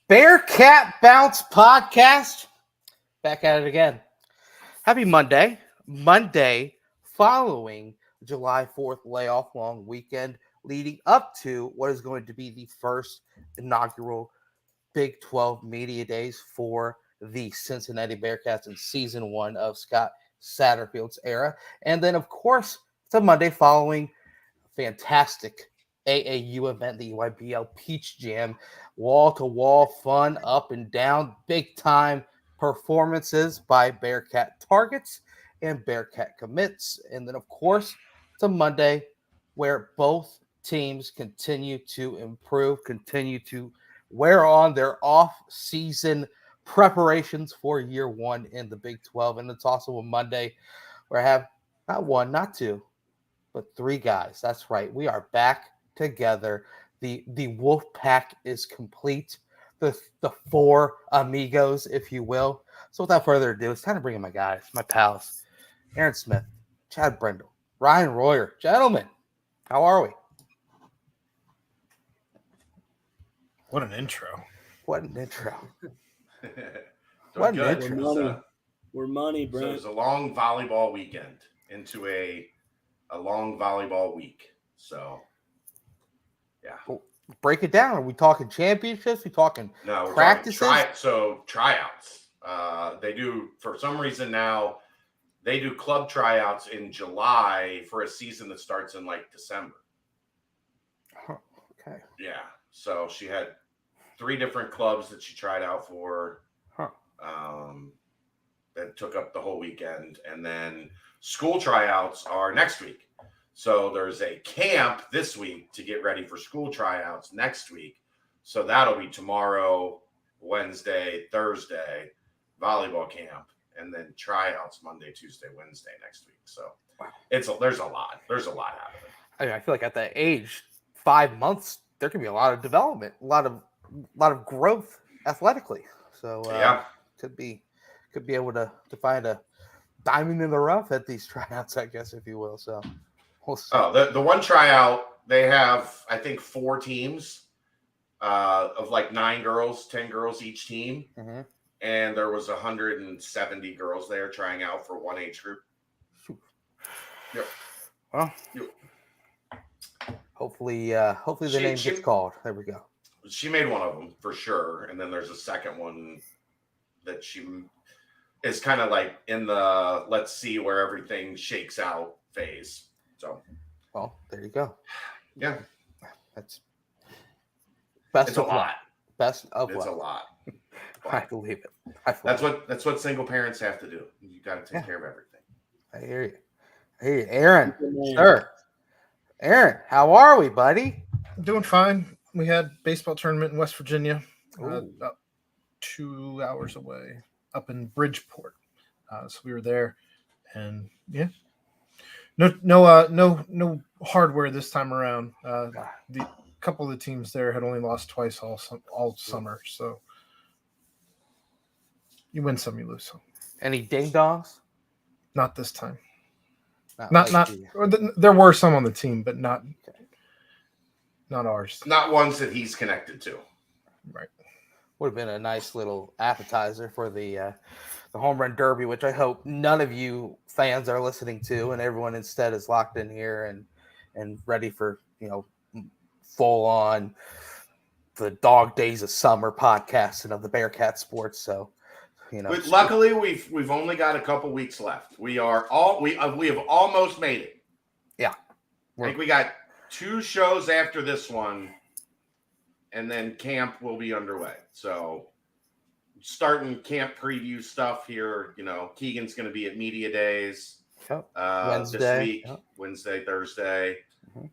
Bearcat Bounce Podcast. Back at it again. Happy Monday. Monday following July 4th layoff long weekend leading up to what is going to be the first inaugural Big 12 Media Days for the Cincinnati Bearcats in Season 1 of Scott Satterfield's era. And then, of course, it's a Monday following fantastic AAU event, the YBL Peach Jam, wall-to-wall fun, up and down, big-time performances by Bearcat targets and Bearcat commits. And then, of course, it's a Monday where both teams continue to improve, continue to wear on their off-season preparations for year one in the Big 12. And it's also a Monday where I have not one, not two, but three guys. That's right. We are back together. The wolf pack is complete. The four amigos, if you will. So without further ado, it's time to bring in my guys, my pals, Aaron Smith, Chad Brendel, Ryan Royer. Gentlemen, how are we? What an intro. What an intro. What an intro. We're money, bro. So it was a long volleyball weekend into a long volleyball week. So, yeah. Well, break it down. Are we talking championships? We talking No, we're practices? Tryouts. They do, for some reason now, they do club tryouts in July for a season that starts in like December. Oh, okay. Yeah. So she had 3 different clubs that she tried out for. Huh. That took up the whole weekend. And then school tryouts are next week. So there's a camp this week to get ready for school tryouts next week. So that'll be tomorrow, Wednesday, Thursday, volleyball camp, and then tryouts Monday, Tuesday, Wednesday next week. So wow. There's a lot happening. I mean, I feel like at that age, 5 months, there can be a lot of development, a lot of growth athletically. So could be able to find a diamond in the rough at these tryouts, I guess, if you will. So we'll see. Oh, the one tryout, they have, I think, 4 teams of like 9 girls, 10 girls each team. Mm-hmm. And there was 170 girls there trying out for one age group. Yep. Well, hopefully the name gets called. There we go. She made one of them for sure. And then there's a second one that she is kind of like in the let's see where everything shakes out phase. So, well, there you go. Yeah. That's best it's of a lot. Luck. Best of It's luck. a lot. I believe it. That's what single parents have to do. You got to take care of everything. I hear you. Hey, Aaron. Sure. Aaron, how are we, buddy? Doing fine. We had baseball tournament in West Virginia, about 2 hours away, up in Bridgeport. So we were there, and yeah, no hardware this time around. The couple of the teams there had only lost twice all summer, so you win some, you lose some. Any ding dongs? Not this time. Or there were some on the team, but not ours. Not ones that he's connected to. Right. Would have been a nice little appetizer for the home run derby, which I hope none of you fans are listening to, and everyone instead is locked in here and ready for full on the dog days of summer podcasting of the Bearcat sports. So. But luckily, we've only got a couple weeks left. We have almost made it. Yeah, I think we got 2 shows after this one, and then camp will be underway. So, starting camp preview stuff here. Keegan's going to be at media days Wednesday, this week, Wednesday, Thursday,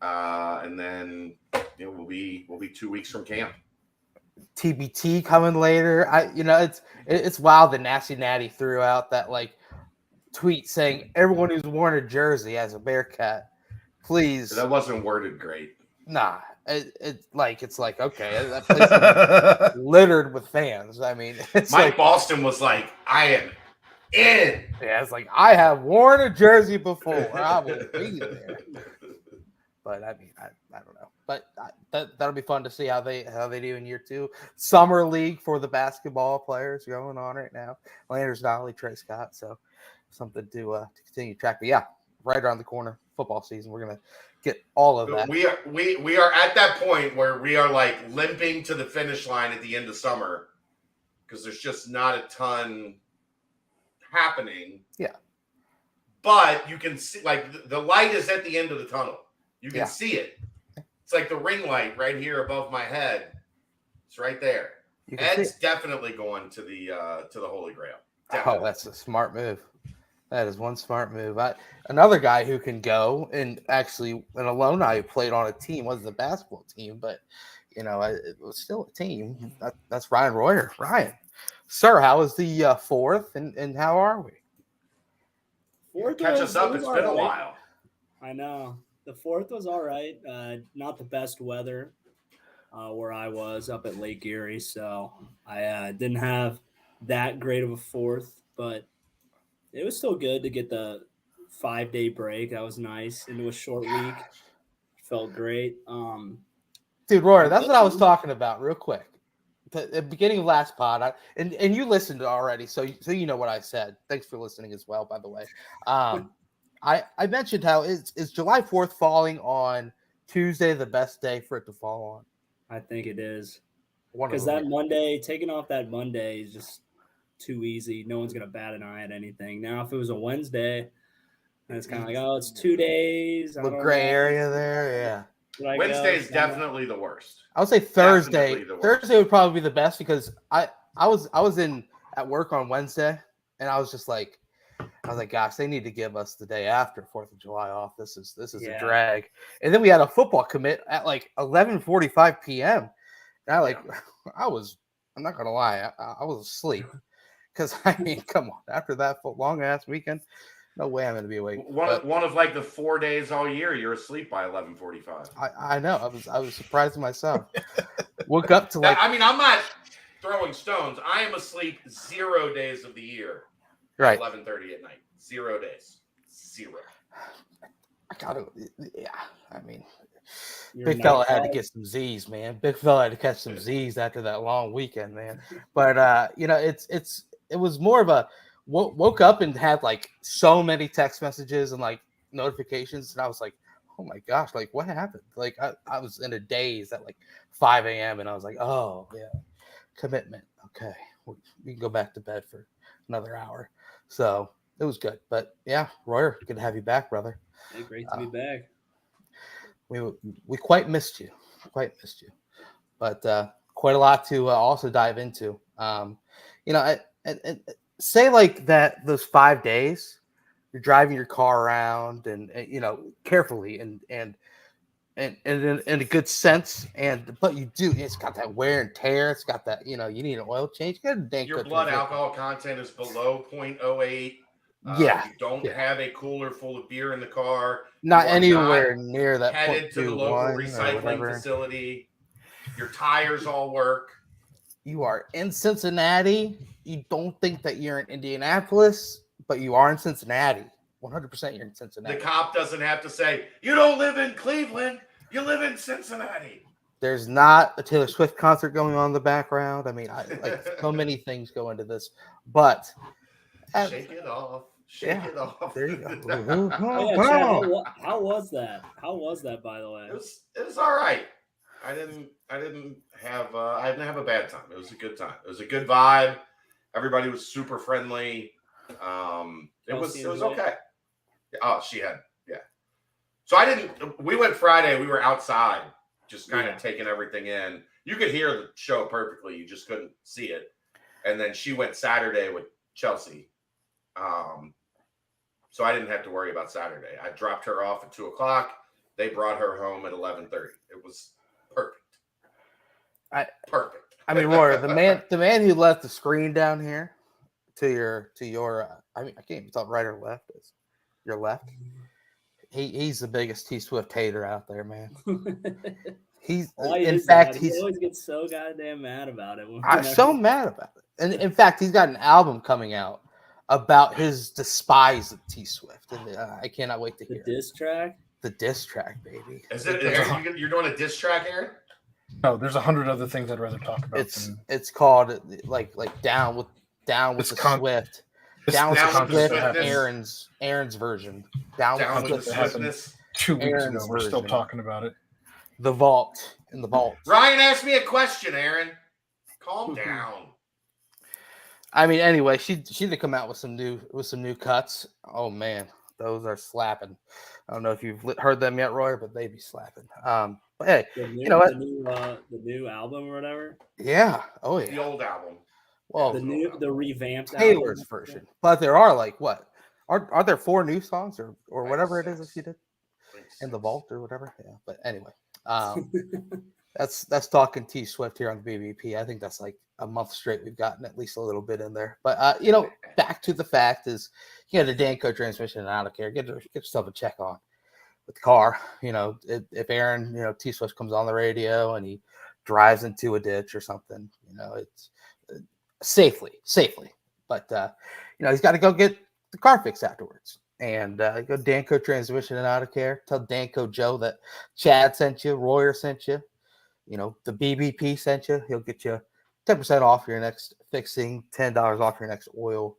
and then we'll be 2 weeks from camp. TBT coming later. It's wild that Nasty Natty threw out that tweet saying everyone who's worn a jersey as a Bearcat, please. That wasn't worded great. Nah, it's like okay, that place is littered with fans. I mean, Mike Boston was like, I am in. Yeah, it's like I have worn a jersey before. I will be there. But I mean, I don't know. but that'll be fun to see how they do in year 2. Summer league for the basketball players going on right now. Landers Valley, Trey Scott, so something to continue to track. But yeah, right around the corner, football season. We're gonna get all of that. We are at that point where we are like limping to the finish line at the end of summer because there's just not a ton happening. Yeah. But you can see, like, the light is at the end of the tunnel. You can see it. It's like the ring light right here above my head. It's right there. Ed's definitely going to the Holy Grail. Definitely. Oh, that's a smart move. That is one smart move. Another guy who can go, and actually an alumni who played on a team, wasn't a basketball team, but it was still a team. That's Ryan Royer. Ryan, sir, how is the 4th, and how are we? Catch us up. It's been a while. I know. The 4th was all right. Not the best weather where I was up at Lake Erie, so I didn't have that great of a 4th, but it was still good to get the 5-day break. That was nice into a short week. Felt great. Dude, Rory, that's what I was talking about real quick. At the beginning of last pod, and you listened already, so you know what I said. Thanks for listening as well, by the way. I mentioned how is July 4th falling on Tuesday the best day for it to fall on? I think it is. Because that Monday, taking off that Monday is just too easy. No one's going to bat an eye at anything. Now, if it was a Wednesday, and it's kind of like, oh, it's 2 days. The gray area there, yeah. Wednesday is definitely the worst. I would say Thursday. Thursday would probably be the best because I was at work on Wednesday, and I was like, gosh, they need to give us the day after 4th of July off. This is a drag. And then we had a football commit at like 11:45 p.m. And I'm not gonna lie, I was asleep because come on, after that long ass weekend. No way I'm going to be awake. One of like the 4 days all year, you're asleep by 11:45. I know. I was surprised myself. Woke up to like. I'm not throwing stones. I am asleep 0 days of the year. Right. 11:30 at night. 0 days. 0. I gotta. Yeah. I mean, big fella had to get some Z's, man. Big fella had to catch some Z's after that long weekend, man. But it was more of a. Woke up and had like so many text messages and like notifications, and I was like, oh my gosh, like what happened? Like I was in a daze at like 5 a.m. and I was like, oh yeah, commitment. Okay, we can go back to bed for another hour. So it was good. But yeah, Royer, good to have you back, brother. Hey, great to be back. We quite missed you. But quite a lot to also dive into. Say like that those 5 days you're driving your car around and carefully and in a good sense, but it's got that wear and tear. It's got that you need an oil change. Your blood alcohol content is below 0.08. Yeah, you don't have a cooler full of beer in the car. Not anywhere near that. Headed to the local recycling facility. Your tires all work. You are in Cincinnati. You don't think that you're in Indianapolis, but you are in Cincinnati. 100% you're in Cincinnati. The cop doesn't have to say, you don't live in Cleveland, you live in Cincinnati. There's not a Taylor Swift concert going on in the background. I mean, so many things go into this, but shake it off. Shake it off. There you go. How was that? How was that, by the way? It was all right. I didn't have a bad time. It was a good time. It was a good vibe. Everybody was super friendly. It was okay. Oh, she had, yeah. So we went Friday. We were outside, just kind of taking everything in. You could hear the show perfectly. You just couldn't see it. And then she went Saturday with Chelsea. So I didn't have to worry about Saturday. I dropped her off at 2:00. They brought her home at 11:30. It was perfect. Perfect. I mean, Rory, the man who left the screen down here to your I can't even tell right or left is your left. He's the biggest T Swift hater out there, man. He always gets so goddamn mad about it. I'm so mad about it. And in fact, he's got an album coming out about his despise of T Swift, and I cannot wait to hear the diss track. The diss track, baby. Is it? Aaron, you're doing a diss track, Aaron? No, there's 100 other things I'd rather talk about. It's called like down with the Swift. Down with the Swift. Aaron's version. Down with the Swiftness. 2 weeks ago, we're still talking about it. The vault. Ryan asked me a question, Aaron. Calm down. I mean, anyway, she did come out with some new cuts. Oh man, those are slapping. I don't know if you've heard them yet, Roy, but they be slapping. But hey, you know what? The new album or whatever. Yeah. Oh yeah. The old album. Well, the revamped Taylor's album. version. But there are like what? Are there 4 new songs or whatever it is that she did in the vault or whatever? Yeah. But anyway, that's talking T Swift here on the BBP. I think that's like a month straight we've gotten at least a little bit in there. But back to the fact is, the Danco transmission and out of care. Get yourself a check on with the car. If Aaron, T Swift comes on the radio and he drives into a ditch or something, it's safely. But he's got to go get the car fixed afterwards. And go Danco transmission and out of care. Tell Danco Joe that Chad sent you, Royer sent you. The BBP sent you. He'll get you 10% off your next fixing, $10 off your next oil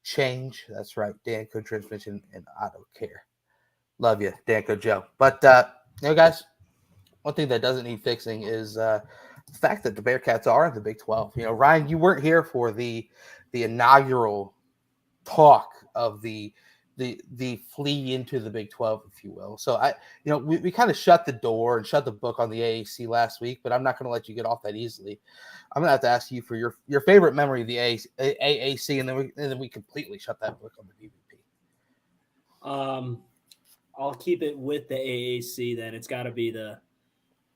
change. That's right, Danco Transmission and Auto Care. Love you, Danco Joe. But, guys, one thing that doesn't need fixing is the fact that the Bearcats are in the Big 12. Ryan, you weren't here for the inaugural talk of the flee into the Big 12, if you will. So we kind of shut the door and shut the book on the AAC last week, but I'm not going to let you get off that easily. I'm going to have to ask you for your favorite memory of the AAC, and then we completely shut that book on the BBP. I'll keep it with the AAC. Then it's got to be the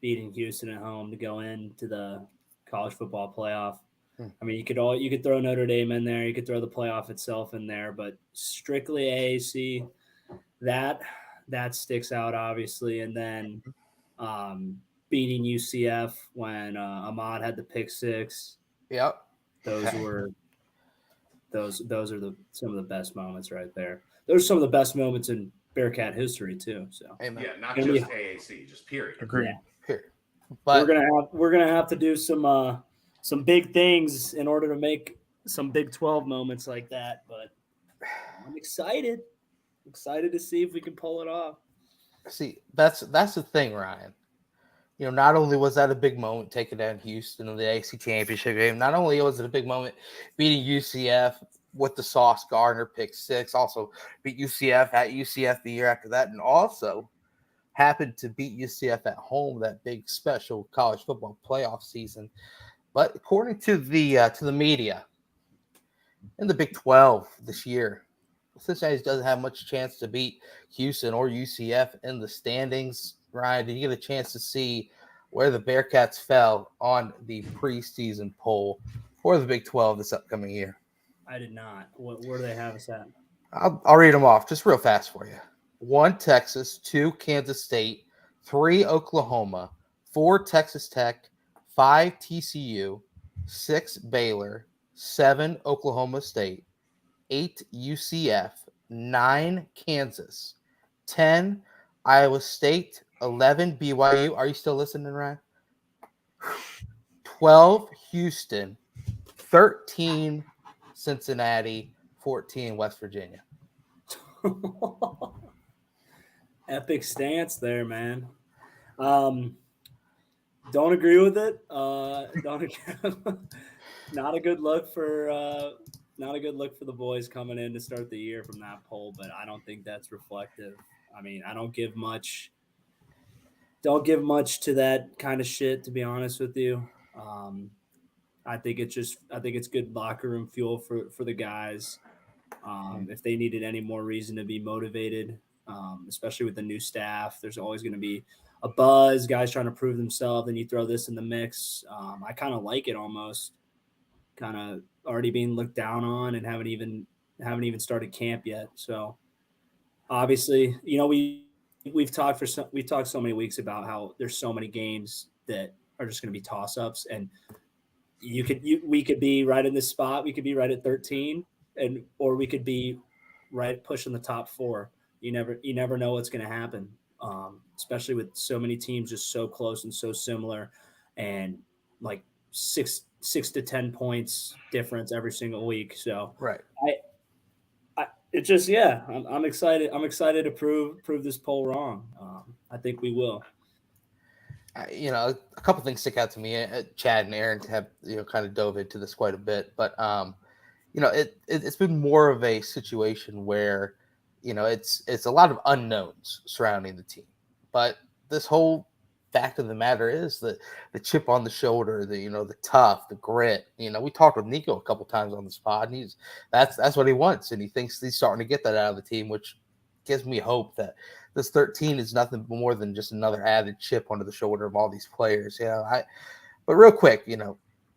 beating Houston at home to go into the college football playoff. I mean, you could throw Notre Dame in there. You could throw the playoff itself in there, but strictly AAC, that sticks out obviously. And then beating UCF when Ahmad had the pick six. Yep, those are some of the best moments right there. Those are some of the best moments in Bearcat history too. So yeah, not just AAC, just period. Agreed. Yeah. Period. But we're gonna have to do some big things in order to make some Big 12 moments like that. But I'm excited to see if we can pull it off. See, that's the thing, Ryan. Not only was that a big moment taking down Houston in the AAC championship game, not only was it a big moment beating UCF with the Sauce Gardner pick six, also beat UCF at UCF the year after that, and also happened to beat UCF at home that big special college football playoff season. But according to the media, in the Big 12 this year, Cincinnati doesn't have much chance to beat Houston or UCF in the standings. Ryan, did you get a chance to see where the Bearcats fell on the preseason poll for the Big 12 this upcoming year? I did not. Where do they have us at? I'll read them off just real fast for you. 1, Texas. 2, Kansas State. 3, Oklahoma. 4, Texas Tech. 5, TCU. 6, Baylor. 7, Oklahoma State. 8, UCF. 9, Kansas. 10, Iowa State. 11, BYU. Are you still listening, Ryan? 12, Houston. 13, Cincinnati. 14, West Virginia. Epic stance there, man. Don't agree with it. Not a good look for the boys coming in to start the year from that poll, but I don't think that's reflective. I mean, I don't give much to that kind of shit, to be honest with you. I think it's good locker room fuel for the guys. If they needed any more reason to be motivated, especially with the new staff, there's always going to be a buzz, guys trying to prove themselves, and you throw this in the mix. I kind of like it almost, kind of already being looked down on and haven't even started camp yet. So obviously, we've talked so many weeks about how there's so many games that are just going to be toss-ups, and we could be right in this spot. We could be right at 13, or we could be right pushing the top 4. You never know what's going to happen. especially with so many teams just so close and so similar, and like six to 10 points difference every single week. So Right. it just, yeah, I'm excited. I'm excited to prove this poll wrong. I think we will. A couple things stick out to me. Chad and Aaron have kind of dove into this quite a bit, but it's been more of a situation where it's a lot of unknowns surrounding the team. But this whole fact of the matter is that the chip on the shoulder, the tough, the grit. We talked with Nico a couple times on this pod, and that's what he wants, and he thinks he's starting to get that out of the team, which gives me hope that this 13 is nothing more than just another added chip onto the shoulder of all these players. But real quick,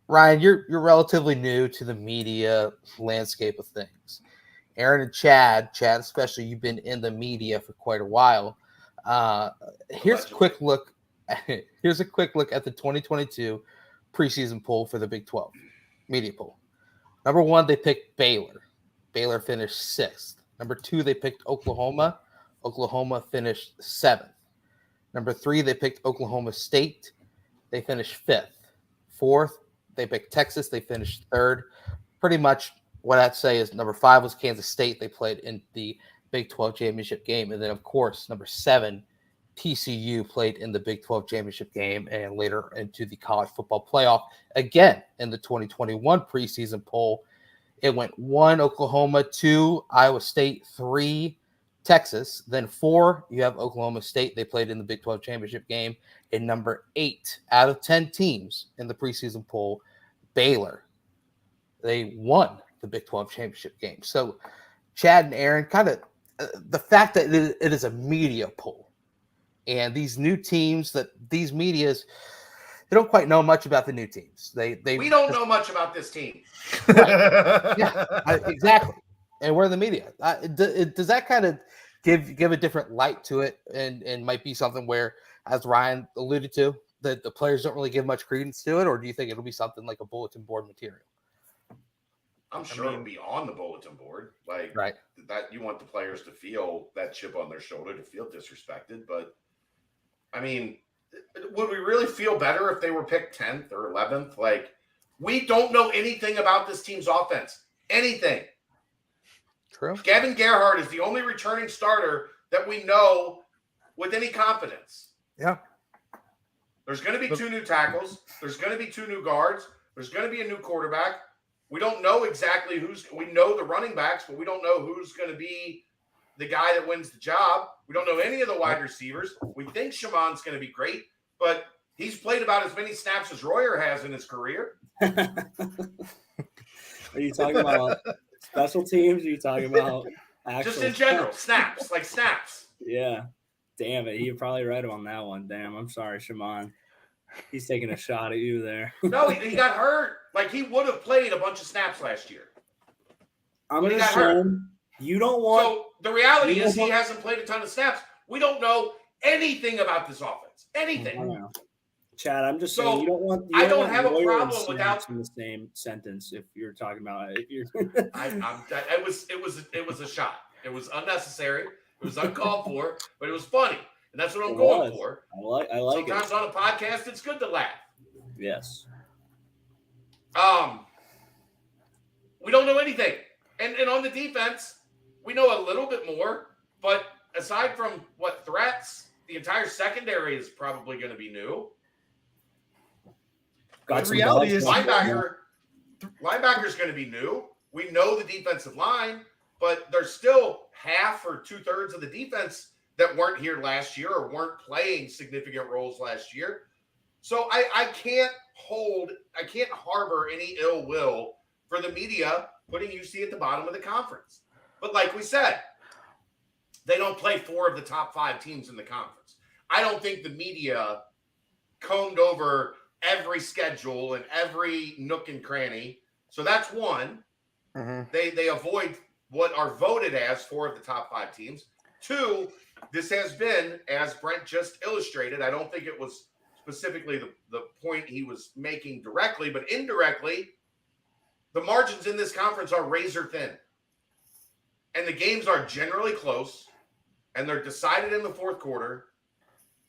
Ryan, you're relatively new to the media landscape of things. Aaron and Chad especially, you've been in the media for quite a while. Here's a quick look. Here's a quick look at the 2022 preseason poll for the Big 12 media poll. Number 1, they picked Baylor. Baylor finished 6th. Number 2, they picked Oklahoma. Oklahoma finished 7th. Number 3, they picked Oklahoma State. They finished 5th. 4th, they picked Texas. They finished 3rd. Pretty much what I'd say is number 5 was Kansas State. They played in the Big 12 championship game. And then, of course, number 7, TCU played in the Big 12 championship game and later into the college football playoff. Again, in the 2021 preseason poll, it went 1, Oklahoma, 2, Iowa State, 3, Texas. Then 4, you have Oklahoma State. They played in the Big 12 championship game. And number 8 out of 10 teams in the preseason poll, Baylor. They won the Big 12 championship game. So Chad and Aaron, kind of the fact that it is a media poll, and these new teams, that these medias, they don't quite know much about the new teams. We don't know much about this team. Right. Yeah, exactly. And we're the media. Does that kind of give a different light to it, and might be something where, as Ryan alluded to, that the players don't really give much credence to it, or do you think it'll be something like a bulletin board material? I'm sure it'll be on the bulletin board. Like, right. That you want the players to feel that chip on their shoulder, to feel disrespected. But I mean, would we really feel better if they were picked 10th or 11th? Like, we don't know anything about this team's offense. Anything. True. Gavin Gerhardt is the only returning starter that we know with any confidence. Yeah. There's going to be 2 new tackles. There's going to be 2 new guards. There's going to be a new quarterback. We don't know exactly we know the running backs, but we don't know who's going to be the guy that wins the job. We don't know any of the wide receivers. We think Shaman's going to be great, but he's played about as many snaps as Royer has in his career. Are you talking about special teams? Are you talking about actual just in general, snaps? Yeah. Damn it. You're probably right on that one. Damn. I'm sorry, Shaman. He's taking a shot at you there. No, he got hurt. Like, he would have played a bunch of snaps last year. I'm going to assume you don't want. So the reality is he hasn't played a ton of snaps. We don't know anything about this offense. Anything. Chad, I'm just saying you don't want. I don't have a problem without in the same sentence. If you're talking about it, it was a shot. It was unnecessary. It was uncalled for, but it was funny. And that's what I'm going for. I like Sometimes it. on a podcast, it's good to laugh. Yes. We don't know anything. And on the defense, we know a little bit more. But aside from threats, the entire secondary is probably going to be new. The reality is linebacker's going to be new. We know the defensive line, but there's still half or 2/3 of the defense that weren't here last year or weren't playing significant roles last year. So I can't harbor any ill will for the media putting UC at the bottom of the conference. But like we said, they don't play 4 of the top 5 teams in the conference. I don't think the media combed over every schedule and every nook and cranny. So that's one. Mm-hmm. They avoid what are voted as 4 of the top 5 teams. 2, this has been, as Brent just illustrated, I don't think it was specifically the point he was making directly, but indirectly, the margins in this conference are razor thin. And the games are generally close, and they're decided in the fourth quarter,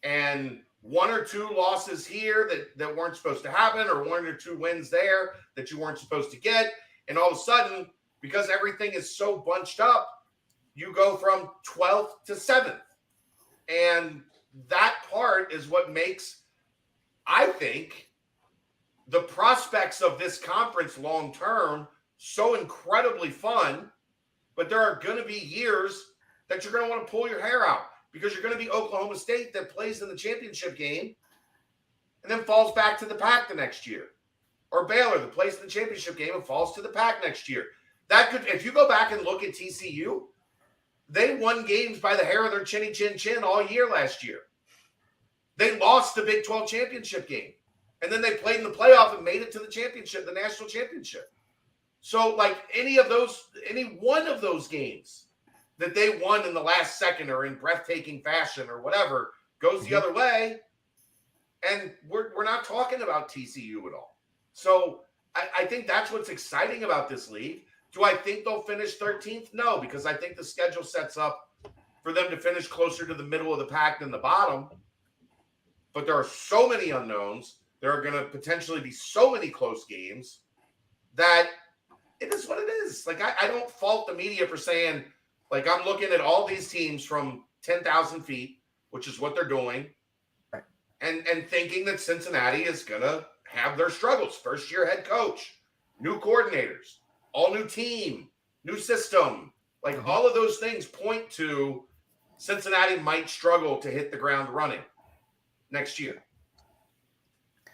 and one or two losses here that weren't supposed to happen, or one or two wins there that you weren't supposed to get. And all of a sudden, because everything is so bunched up, you go from 12th to 7th. And that part is what makes, I think, the prospects of this conference long term so incredibly fun. But there are going to be years that you're going to want to pull your hair out, because you're going to be Oklahoma State that plays in the championship game and then falls back to the Pac the next year, or Baylor that plays in the championship game and falls to the Pac next year. That could, if you go back and look at TCU, they won games by the hair of their chinny chin chin all year last year. They lost the Big 12 championship game, and then they played in the playoff and made it to the championship, the national championship. So, like, any one of those games that they won in the last second or in breathtaking fashion or whatever goes the other way, and we're not talking about TCU at all. So I think that's what's exciting about this league. Do I think they'll finish 13th? No, because I think the schedule sets up for them to finish closer to the middle of the pack than the bottom. But there are so many unknowns. There are going to potentially be so many close games that it is what it is. Like, I don't fault the media for saying, like, I'm looking at all these teams from 10,000 feet, which is what they're doing, and thinking that Cincinnati is going to have their struggles. First-year head coach, new coordinators, all new team, new system. Like, all of those things point to Cincinnati might struggle to hit the ground running next year.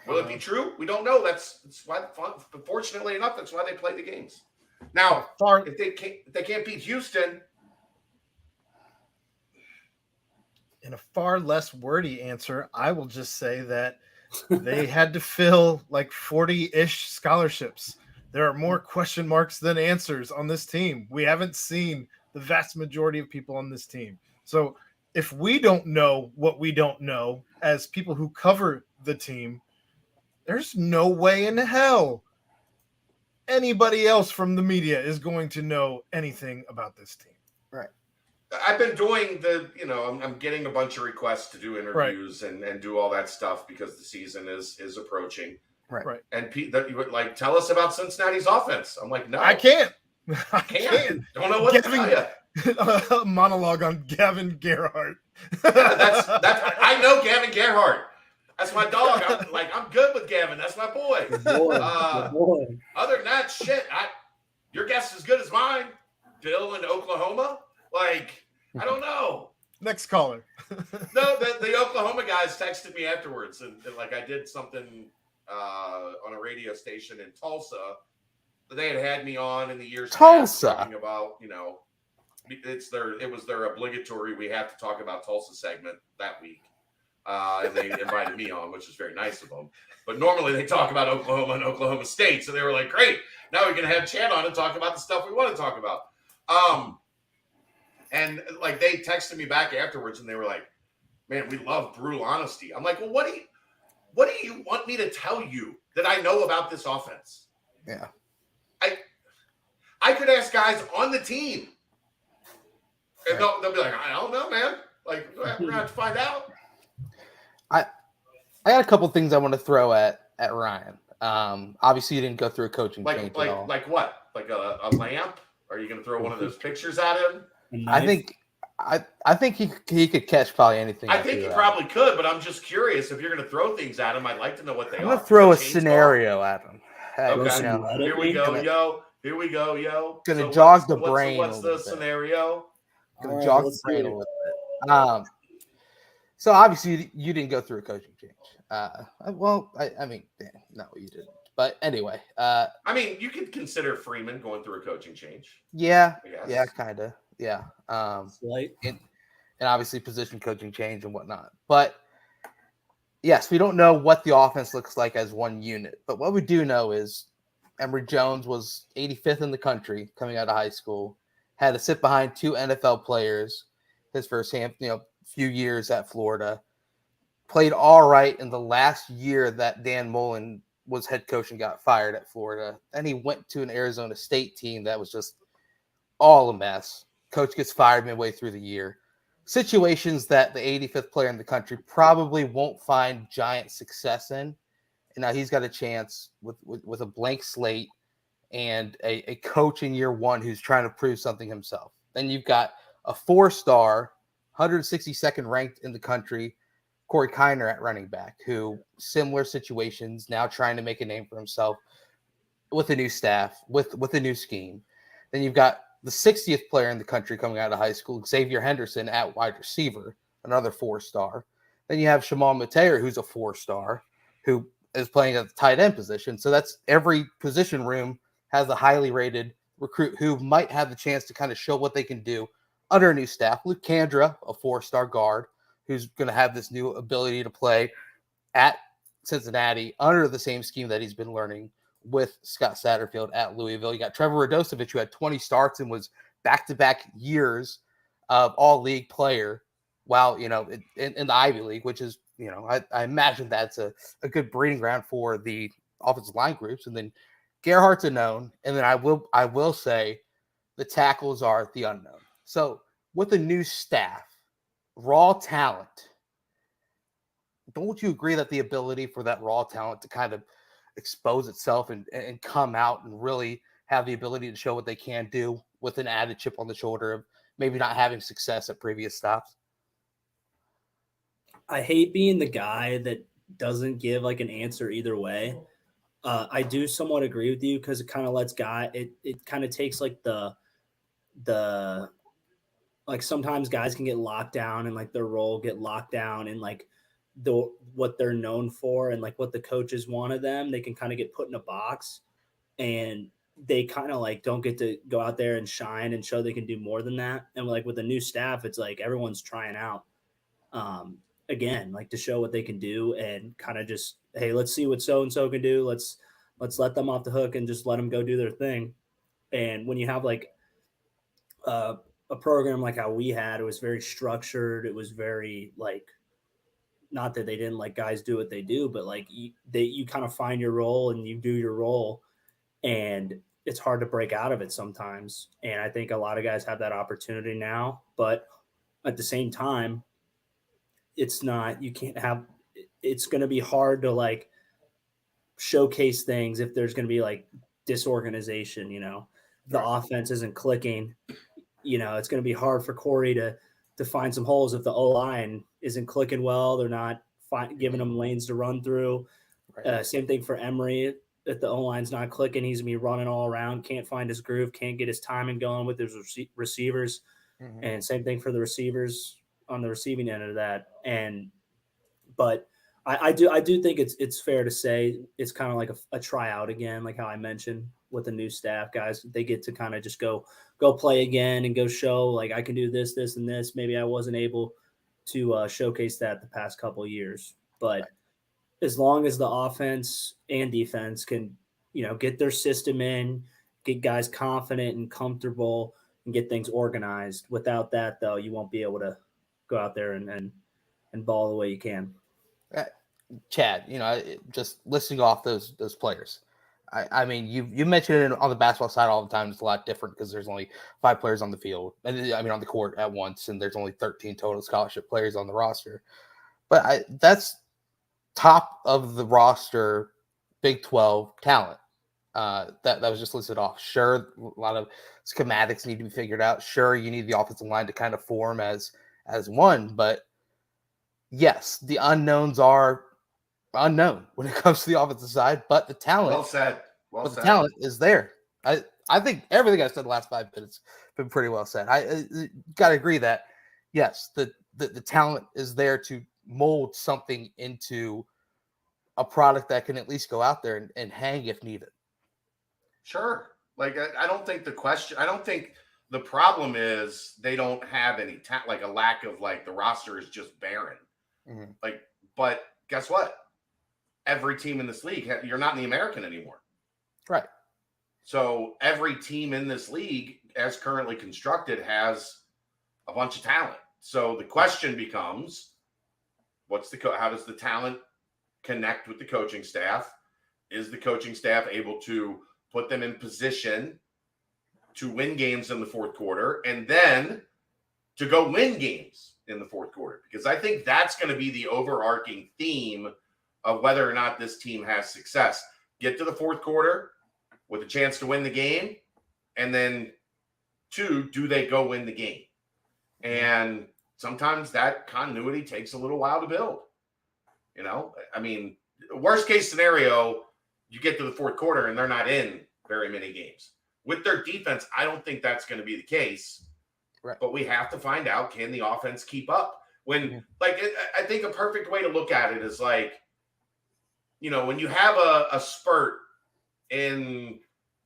Will it be true? We don't know. That's why, fortunately enough, that's why they play the games. Now, if they can't beat Houston. In a far less wordy answer, I will just say that they had to fill like 40-ish scholarships. There are more question marks than answers on this team. We haven't seen the vast majority of people on this team. So if we don't know what we don't know as people who cover the team, there's no way in hell anybody else from the media is going to know anything about this team. Right. I've been doing I'm getting a bunch of requests to do interviews and do all that stuff because the season is approaching. Right. And Pete, that you would like, tell us about Cincinnati's offense. I'm like, no, I can't. I can't. Don't know what to tell you. A monologue on Gavin Gerhardt. Yeah, that's I know Gavin Gerhardt. That's my dog. I'm good with Gavin. That's my boy. Good boy. Other than that, shit, your guess is as good as mine. Bill in Oklahoma. Like, I don't know. Next caller. No, the Oklahoma guys texted me afterwards, and like I did something on a radio station in Tulsa. They had me on in the years past talking about, it was their obligatory we have to talk about Tulsa segment that week. And they invited me on, which is very nice of them. But normally they talk about Oklahoma and Oklahoma State. So they were like, great, now we can have Chad on and talk about the stuff we want to talk about. And like they texted me back afterwards and they were like, man, we love brutal honesty. I'm like, well, what do you want me to tell you that I know about this offense? Yeah. I could ask guys on the team. And they'll be like, I don't know, man. Like, we're going to have to find out. I got a couple things I want to throw at Ryan. Obviously, you didn't go through a coaching change at all. Like what? Like a lamp? Are you going to throw one of those pictures at him? I think he could catch probably anything. I think he probably could, but I'm just curious if you're going to throw things at him. I'd like to know what they are. I'm going to throw a scenario at him. Hey, okay. Here we go, yo. Going to jog the brain. What's the scenario? Going to jog the brain a little bit. So obviously you didn't go through a coaching change. No, you didn't. But anyway, you could consider Freeman going through a coaching change. Yeah, kind of. Yeah. And obviously position coaching change and whatnot. But yes, we don't know what the offense looks like as one unit. But what we do know is Emory Jones was 85th in the country coming out of high school, had to sit behind two NFL players his first few years at Florida, played all right in the last year that Dan Mullen was head coach and got fired at Florida. Then he went to an Arizona State team that was just all a mess. Coach gets fired midway through the year. situations that the 85th player in the country probably won't find giant success in. And now he's got a chance with a blank slate and a coach in year one who's trying to prove something himself. Then you've got a 4-star, 162nd ranked in the country, Corey Kiner at running back, who similar situations, now trying to make a name for himself with a new staff, with a new scheme. Then you've got the 60th player in the country coming out of high school, Xavier Henderson at wide receiver, another 4-star. Then you have Shimon Mateer, who's a 4-star, who is playing at the tight end position. So that's every position room has a highly rated recruit who might have the chance to kind of show what they can do under a new staff. Luke Kandra, a 4-star guard, who's going to have this new ability to play at Cincinnati under the same scheme that he's been learning with Scott Satterfield at Louisville. You got Trevor Radosevich, who had 20 starts and was back-to-back years of all-league player while, in the Ivy League, which is, I imagine that's a good breeding ground for the offensive line groups. And then Gerhardt's a known, and then I will say the tackles are the unknown. So with a new staff, raw talent, don't you agree that the ability for that raw talent to kind of expose itself and come out and really have the ability to show what they can do with an added chip on the shoulder of maybe not having success at previous stops? I hate being the guy that doesn't give like an answer either way. I do somewhat agree with you because it kind of lets it kind of takes like the like sometimes guys can get locked down and like their role get locked down and like what they're known for and like what the coaches want of them. They can kind of get put in a box and they kind of like don't get to go out there and shine and show they can do more than that. And like with the new staff, it's like everyone's trying out again, like to show what they can do and kind of just, hey, let's see what so-and-so can do. Let's let them off the hook and just let them go do their thing. And when you have like a program like how we had, it was very structured. It was very like, not that they didn't like guys do what they do, but like you kind of find your role and you do your role, and it's hard to break out of it sometimes. And I think a lot of guys have that opportunity now, but at the same time, it's not, you can't have, it's going to be hard to like showcase things if there's going to be like disorganization, the offense isn't clicking, it's going to be hard for Corey to find some holes if the O-line isn't clicking well. They're not giving them lanes to run through. Right. Same thing for Emory. If the O-line's not clicking, he's going to be running all around, can't find his groove, can't get his timing going with his receivers. Mm-hmm. And same thing for the receivers on the receiving end of that. But I do think it's fair to say it's kind of like a tryout again, like how I mentioned with the new staff guys. They get to kind of just go play again and go show like I can do this, and this. Maybe I wasn't able to showcase that the past couple of years, but as long as the offense and defense can, get their system in, get guys confident and comfortable, and get things organized. Without that, though, you won't be able to go out there and ball the way you can. Chad, just listing off those players. I mean, you mentioned it on the basketball side all the time. It's a lot different because there's only 5 players on the field, and on the court at once, and there's only 13 total scholarship players on the roster. But that's top of the roster, Big 12 talent. That was just listed off. Sure, a lot of schematics need to be figured out. Sure, you need the offensive line to kind of form as one, but yes, the unknowns are unknown when it comes to the offensive side, but the talent. Well said. The talent is there. I think everything I said the last 5 minutes been pretty well said. I got to agree that yes, the talent is there to mold something into a product that can at least go out there and hang if needed. Sure. Like I don't think the problem is they don't have any talent, like a lack of like the roster is just barren. Mm-hmm. Like, but guess what? Every team in this league, you're not in the American anymore. Right. So every team in this league, as currently constructed, has a bunch of talent. So the question becomes, how does the talent connect with the coaching staff? Is the coaching staff able to put them in position to win games in the fourth quarter and then to go win games in the fourth quarter, because I think that's going to be the overarching theme of whether or not this team has success. Get to the fourth quarter with a chance to win the game, and then 2, do they go win the game? And sometimes that continuity takes a little while to build. You know, I mean, worst case scenario, you get to the fourth quarter and they're not in very many games. With their defense, I don't think that's going to be the case. Right. But we have to find out, can the offense keep up? When, I think a perfect way to look at it is like, you know, when you have a spurt in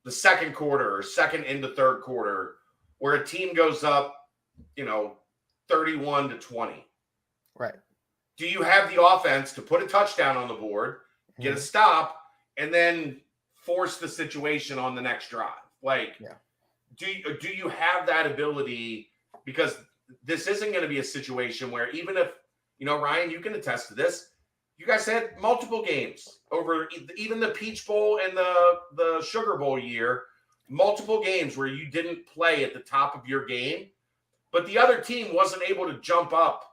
the second quarter or second into third quarter where a team goes up, you know, 31-20. Right. Do you have the offense to put a touchdown on the board, get a stop, and then force the situation on the next drive? Like, do you have that ability? Because this isn't going to be a situation where, even if, you know, Ryan, you can attest to this, you guys had multiple games over even the Peach Bowl and the Sugar Bowl year, multiple games where you didn't play at the top of your game, but the other team wasn't able to jump up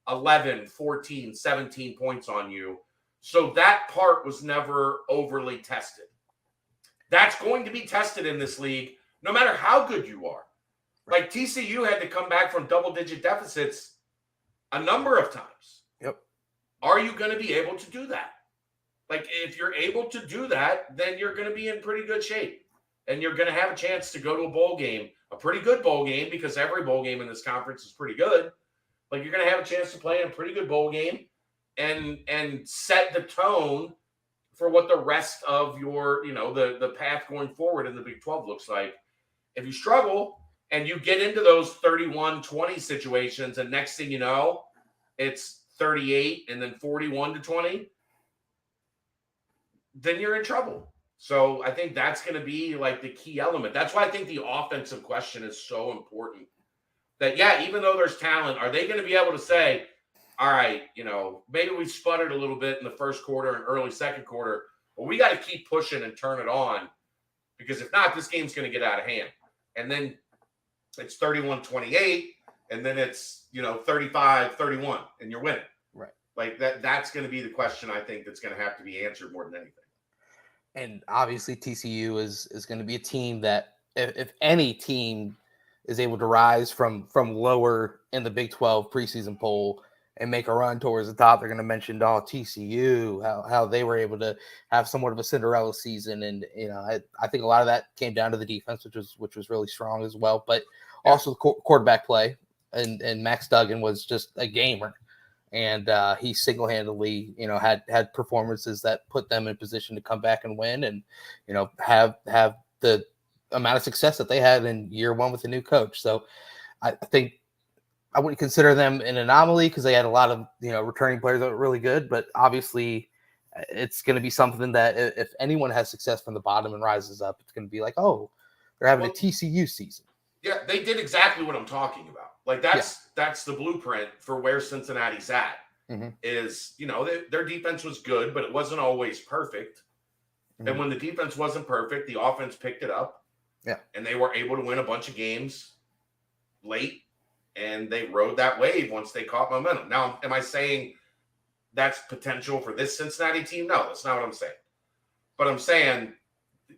11, 14, 17 points on you. So that part was never overly tested. That's going to be tested in this league, no matter how good you are. Like TCU had to come back from double-digit deficits a number of times. Yep. Are you going to be able to do that? Like, if you're able to do that, then you're going to be in pretty good shape. And you're going to have a chance to go to a bowl game, a pretty good bowl game, because every bowl game in this conference is pretty good. Like, you're going to have a chance to play in a pretty good bowl game and set the tone for what the rest of your, you know, the path going forward in the Big 12 looks like. If you struggle and you get into those 31-20 situations, and next thing you know, it's 38 and then 41-20, then you're in trouble. So I think that's going to be like the key element. That's why I think the offensive question is so important. That, yeah, even though there's talent, are they going to be able to say, all right, you know, maybe we sputtered a little bit in the first quarter and early second quarter, but we got to keep pushing and turn it on, because if not, this game's going to get out of hand. And then it's 31-28, and then it's, you know, 35-31, and you're winning. Right. Like that's going to be the question, I think, that's going to have to be answered more than anything. And obviously TCU is going to be a team that if any team is able to rise from lower in the Big 12 preseason poll and make a run towards the top, they're going to mention TCU, how they were able to have somewhat of a Cinderella season. And, you know, I think a lot of that came down to the defense, which was really strong as well, but also the quarterback play. And Max Duggan was just a gamer. And he single-handedly, you know, had performances that put them in position to come back and win, and, you know, have the amount of success that they had in year one with the new coach. So I think I wouldn't consider them an anomaly, because they had a lot of, you know, returning players that were really good. But obviously, it's going to be something that if anyone has success from the bottom and rises up, it's going to be like, oh, they're having a TCU season. Yeah, they did exactly what I'm talking about. Like that's the blueprint for where Cincinnati's at. Is, you know, their defense was good, but it wasn't always perfect. And when the defense wasn't perfect, the offense picked it up. Yeah, and they were able to win a bunch of games late, and they rode that wave once they caught momentum. Now, am I saying that's potential for this Cincinnati team? No, that's not what I'm saying. But I'm saying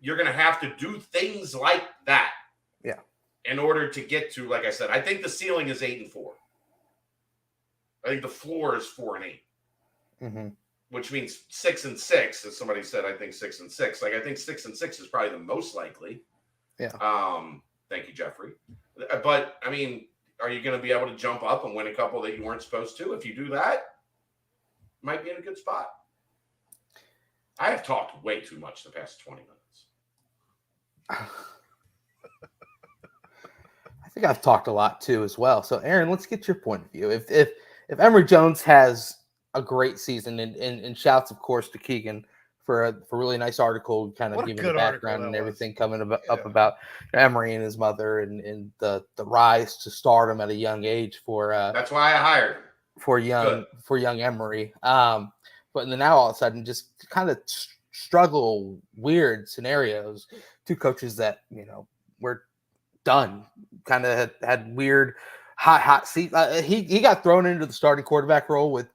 you're going to have to do things like that. Yeah. In order to get to, like I said, I think the ceiling is 8-4. I think the floor is 4-8, which means 6-6. As somebody said, I think 6-6. Like, I think 6-6 is probably the most likely. Yeah. Thank you, Jeffrey. But I mean, are you going to be able to jump up and win a couple that you weren't supposed to? If you do that, might be in a good spot. I have talked way too much the past 20 minutes. I think I've talked a lot too as well. So Aaron, let's get your point of view. If Emory Jones has a great season, and shouts, of course, to Keegan for a really nice article, kind of giving the background and everything coming up about Emory and his mother and the rise to stardom at a young age for that's why I hired him. for young Emory. But then now all of a sudden just kind of struggle weird scenarios. Two coaches that, you know, were done, kind of had weird hot seat. He got thrown into the starting quarterback role with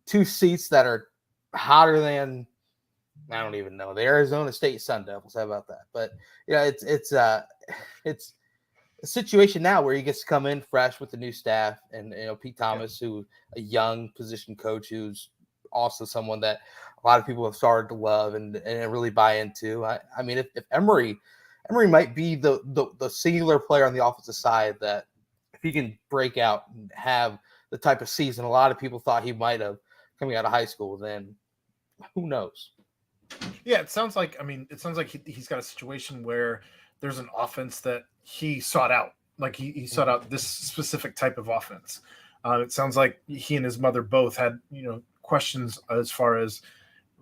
two seats that are hotter than I don't even know the Arizona State Sun Devils. How about that? But it's a situation now where he gets to come in fresh with the new staff, and Pete Thomas, who a young position coach, who's also someone that a lot of people have started to love and really buy into. I mean, if Emory might be the singular player on the offensive side that if he can break out and have the type of season a lot of people thought he might have coming out of high school, then who knows? Yeah, it sounds like he's got a situation where there's an offense that he sought out. Like he sought out this specific type of offense. It sounds like he and his mother both had questions as far as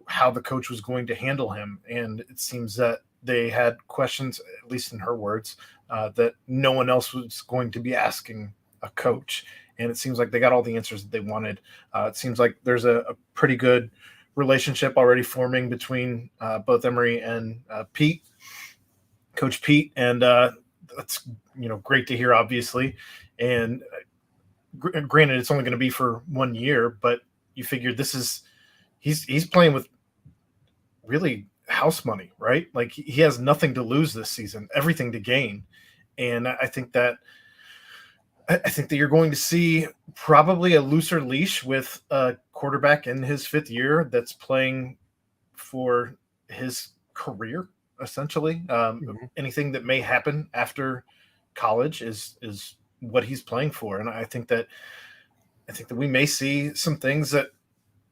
how the coach was going to handle him, and it seems that they had questions, at least in her words, that no one else was going to be asking a coach. And it seems like they got all the answers that they wanted. It seems like there's a pretty good relationship already forming between both Emory and Coach Pete, and that's great to hear, obviously. And granted, it's only going to be for 1 year, but you figure he's playing with really house money, right? Like he has nothing to lose this season, everything to gain, and I think that you're going to see probably a looser leash with a quarterback in his fifth year that's playing for his career, essentially. Anything that may happen after college is what he's playing for. And I think that we may see some things that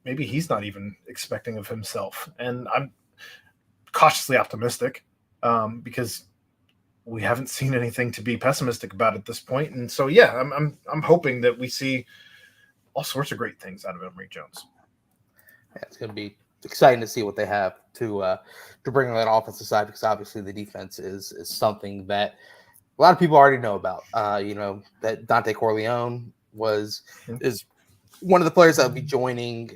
maybe he's not even expecting of himself. And I'm cautiously optimistic because we haven't seen anything to be pessimistic about at this point. And so, yeah, I'm hoping that we see all sorts of great things out of Emory Jones. Yeah, it's going to be exciting to see what they have to bring on that offensive side, because obviously the defense is something that a lot of people already know about. That Dante Corleone is one of the players that will be joining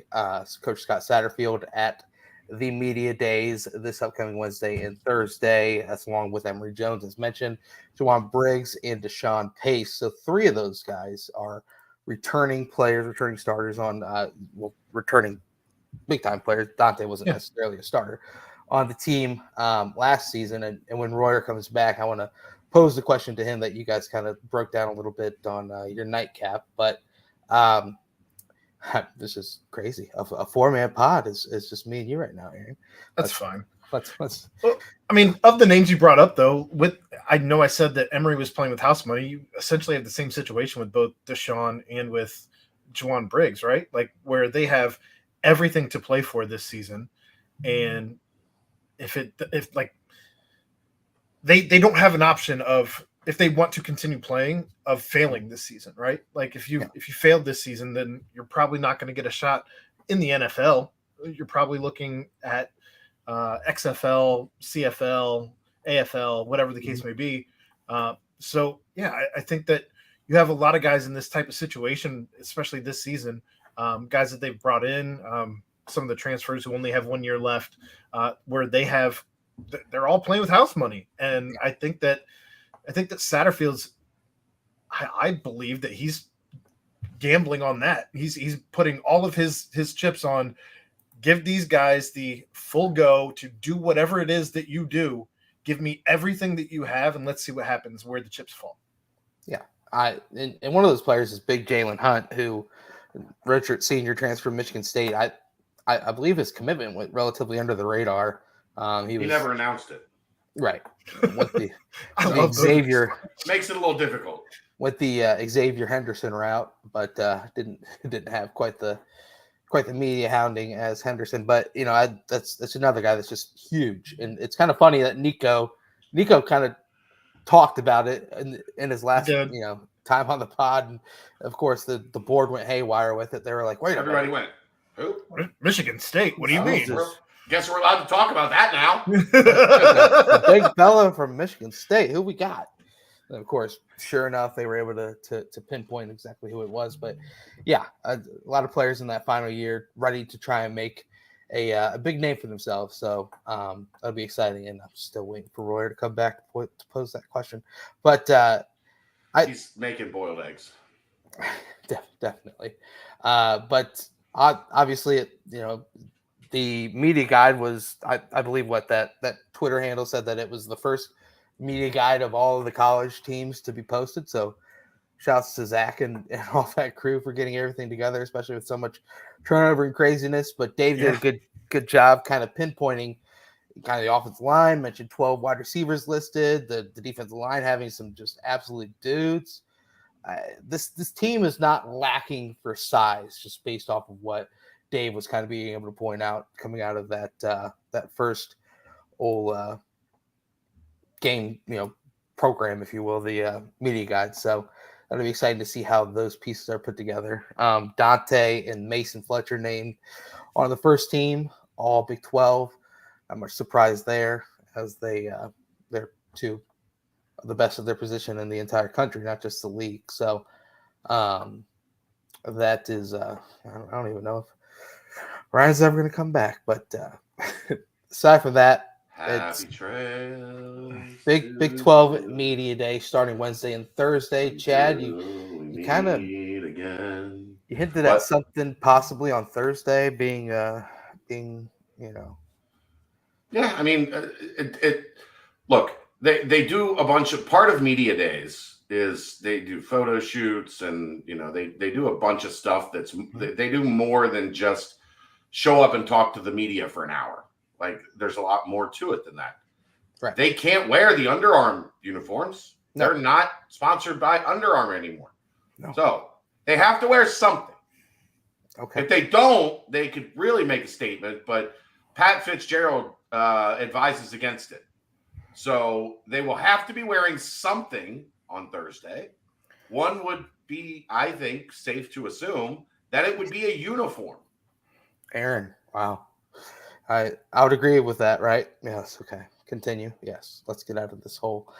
Coach Scott Satterfield at the media days this upcoming Wednesday and Thursday. That's along with Emory Jones, as mentioned, Juwan Briggs, and Deshaun Pace. So three of those guys are returning players, returning starters on returning big-time players. Dante wasn't necessarily a starter on the team last season. And when Royer comes back, I want to pose the question to him that you guys kind of broke down a little bit on your nightcap. But this is crazy. A four-man pod is just me and you right now, Aaron. That's fine. Let's. Well, I mean, of the names you brought up, though, I know I said that Emory was playing with house money. You essentially have the same situation with both Deshaun and with Juwan Briggs, right? Like where they have everything to play for this season, and if they don't have an option of, if they want to continue playing, of failing this season, right? Like if you failed this season, then you're probably not going to get a shot in the NFL. You're probably looking at XFL, CFL, AFL, whatever the case may be. So yeah, I think that you have a lot of guys in this type of situation, especially this season, guys that they've brought in, some of the transfers who only have 1 year left, where they're all playing with house money. And I think that Satterfield's, I believe that he's gambling on that. He's putting all of his chips on, give these guys the full go to do whatever it is that you do. Give me everything that you have, and let's see what happens where the chips fall. Yeah. And one of those players is big Jalen Hunt, who redshirt senior transfer from Michigan State. I believe his commitment went relatively under the radar. He never announced it. Right. With the Xavier makes it a little difficult. With the Xavier Henderson route, but didn't have quite the media hounding as Henderson. But that's another guy that's just huge. And it's kind of funny that Nico kind of talked about it in his last time on the pod, and of course the board went haywire with it. They were like, "Wait!" Everybody went, "Who? Michigan State? What do you mean?" Guess we're allowed to talk about that now. the big fella from Michigan State. Who we got? And of course, sure enough, they were able to pinpoint exactly who it was. But yeah, a lot of players in that final year ready to try and make a big name for themselves. So that'll be exciting. And I'm still waiting for Royer to come back to pose that question. But he's making boiled eggs. Definitely. But obviously, the media guide was, I believe, what that Twitter handle said, that it was the first media guide of all of the college teams to be posted. So shouts to Zach and all that crew for getting everything together, especially with so much turnover and craziness. But Dave did a good job kind of pinpointing kind of the offensive line, mentioned 12 wide receivers listed, the defensive line having some just absolute dudes. This team is not lacking for size, just based off of what Dave was kind of being able to point out coming out of that first old game, program, if you will, the media guide. So that'll be exciting to see how those pieces are put together. Dante and Mason Fletcher named on the first team, all Big 12. Not much surprise there, as they're two of the best of their position in the entire country, not just the league. So that is, I don't even know if Ryan's ever going to come back. But aside from that, Happy trails. Big 12 Media Day starting Wednesday and Thursday. Chad, you kind of again. You hinted at something possibly on Thursday being Yeah, I mean, look, they do a bunch of, part of media days is they do photo shoots, and they do a bunch of stuff that's they do more than just show up and talk to the media for an hour. Like, there's a lot more to it than that. Right. They can't wear the Under Armour uniforms. No. They're not sponsored by Under Armour anymore. No. So they have to wear something. Okay. If they don't, they could really make a statement, but Pat Fitzgerald advises against it. So they will have to be wearing something on Thursday. One would be, I think, safe to assume that it would be a uniform. Aaron, wow. I would agree with that, right? Yes. Okay. Continue. Yes. Let's get out of this whole.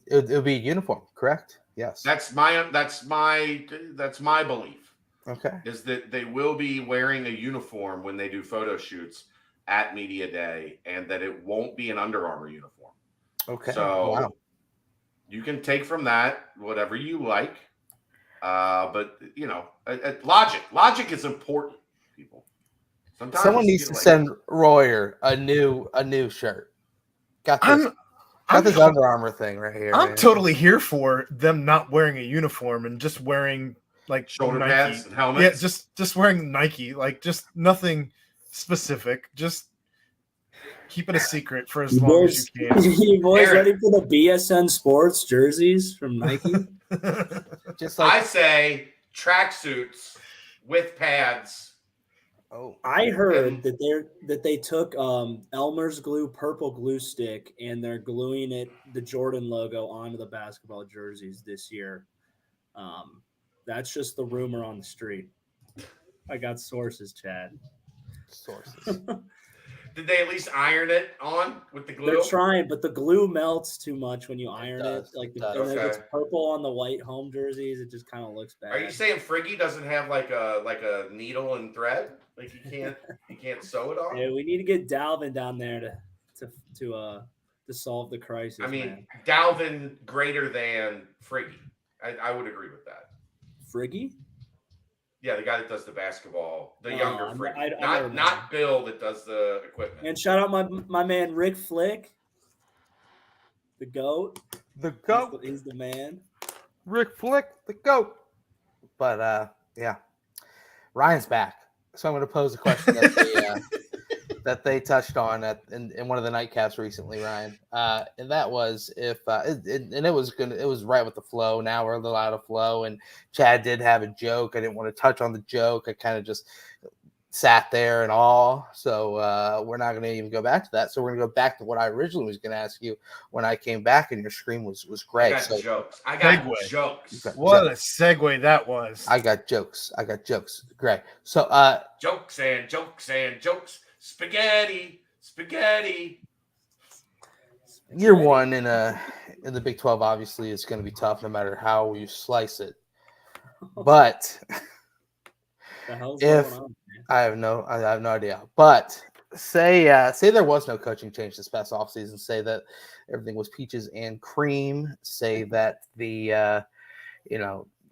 It'll be a uniform, correct? Yes. That's my belief. Okay. Is that they will be wearing a uniform when they do photo shoots at Media Day, and that it won't be an Under Armour uniform. Okay. So you can take from that whatever you like. But logic is important, people. Sometimes someone needs to send Royer a new shirt. Got this Under Armour thing right here. I'm totally here for them not wearing a uniform and just wearing like shoulder Nike pads and helmets. Yeah, just wearing Nike, like just nothing specific. Just keep it a secret for as long as you can. You boys ready for the BSN Sports jerseys from Nike? Just like I say, tracksuits with pads. Oh, I heard that they took Elmer's glue purple glue stick and they're gluing the Jordan logo onto the basketball jerseys this year. That's just the rumor on the street. I got sources, Chad. Sources. Did they at least iron it on with the glue? They're trying, but the glue melts too much when you iron it. Like and if it's purple on the white home jerseys, it just kind of looks bad. Are you saying Friggy doesn't have like a needle and thread? Like you can't sew it on? Yeah, we need to get Dalvin down there to solve the crisis. I mean, man. Dalvin greater than Friggy. I would agree with that. Friggy? Yeah, the guy that does the basketball, the younger Friggy. I not Bill that does the equipment. And shout out my man Rick Flick, the GOAT. The GOAT. He's the man. Rick Flick, the GOAT. But yeah, Ryan's back. So I'm going to pose a question that they touched on in one of the nightcaps recently, Ryan. And that was if it was right with the flow. Now we're a little out of flow, and Chad did have a joke. I didn't want to touch on the joke. I kind of just sat there and all. So we're not going to even go back to that. So we're going to go back to what I originally was going to ask you when I came back, and your scream was great. I got jokes. What a segue that was. I got jokes. Great. So jokes and jokes. Spaghetti. Year one in the Big 12 obviously is going to be tough no matter how you slice it. But if I have no idea. But say there was no coaching change this past offseason, say that everything was peaches and cream, say that the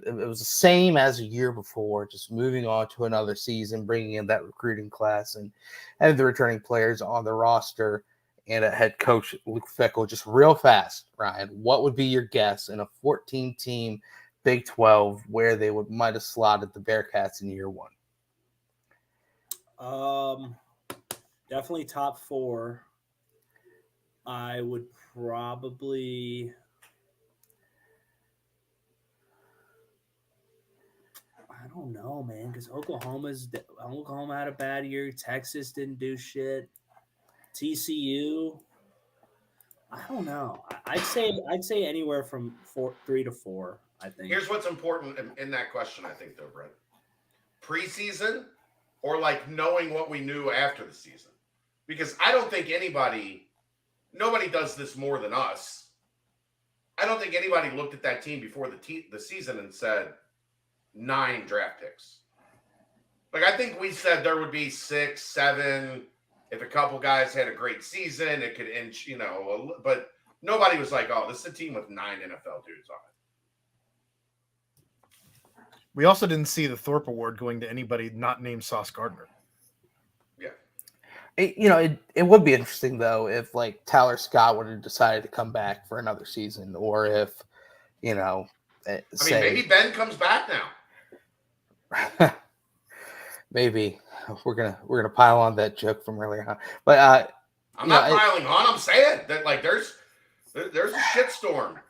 it was the same as a year before, just moving on to another season, bringing in that recruiting class and the returning players on the roster and a head coach, Luke Fickell. Just real fast, Ryan, what would be your guess in a 14-team Big 12 where they might have slotted the Bearcats in year one? Definitely top 4. I would probably... I don't know, man, because Oklahoma had a bad year. Texas didn't do shit. TCU, I don't know. I'd say anywhere from 3 to 4. I think. Here's what's important in that question. I think though, Brett, preseason or like knowing what we knew after the season, because I don't think nobody does this more than us. I don't think anybody looked at that team before the season and said 9 draft picks. Like, I think we said there would be 6, 7. If a couple guys had a great season, it could inch, but nobody was like, oh, this is a team with 9 NFL dudes on it. We also didn't see the Thorpe Award going to anybody not named Sauce Gardner. Yeah. It would be interesting, though, if, like, Tyler Scott would have decided to come back for another season, or if, maybe Ben comes back now. Maybe we're gonna pile on that joke from earlier on, but I'm not piling on. I'm saying that like there's a shitstorm.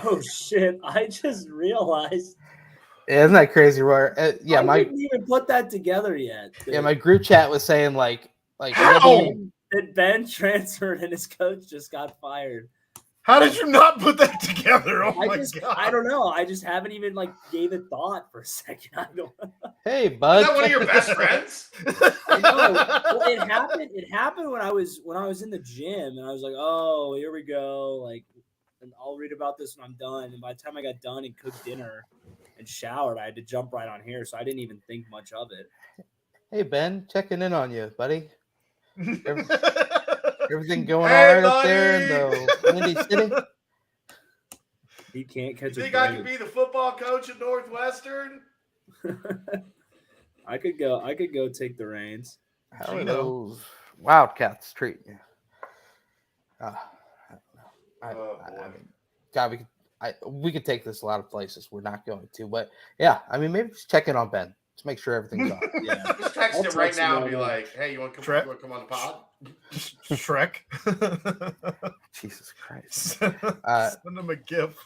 Oh shit! I just realized. Isn't that crazy, Roy? I didn't even put that together yet. Dude. Yeah, my group chat was saying like that Ben transferred and his coach just got fired. How did you not put that together? Oh my god! I don't know. I just haven't even gave it thought for a second. I don't. Hey, bud. Is that one of your best friends? I know. Well, it happened when I was in the gym, and I was like, "Oh, here we go." And I'll read about this when I'm done. And by the time I got done and cooked dinner and showered, I had to jump right on here, so I didn't even think much of it. Hey, Ben, checking in on you, buddy. Everything going all right up there in the Windy City? He can't catch you think I could be the football coach at Northwestern? I could go take the reins. How are those Wildcats treating you? I don't know. I mean, God, we could take this a lot of places. We're not going to, but yeah, I mean, maybe just check in on Ben. Just make sure everything's on. Yeah, just text him right now and be like, "Hey, you want to come on the pod?" Shrek. Jesus Christ. Send him a gift.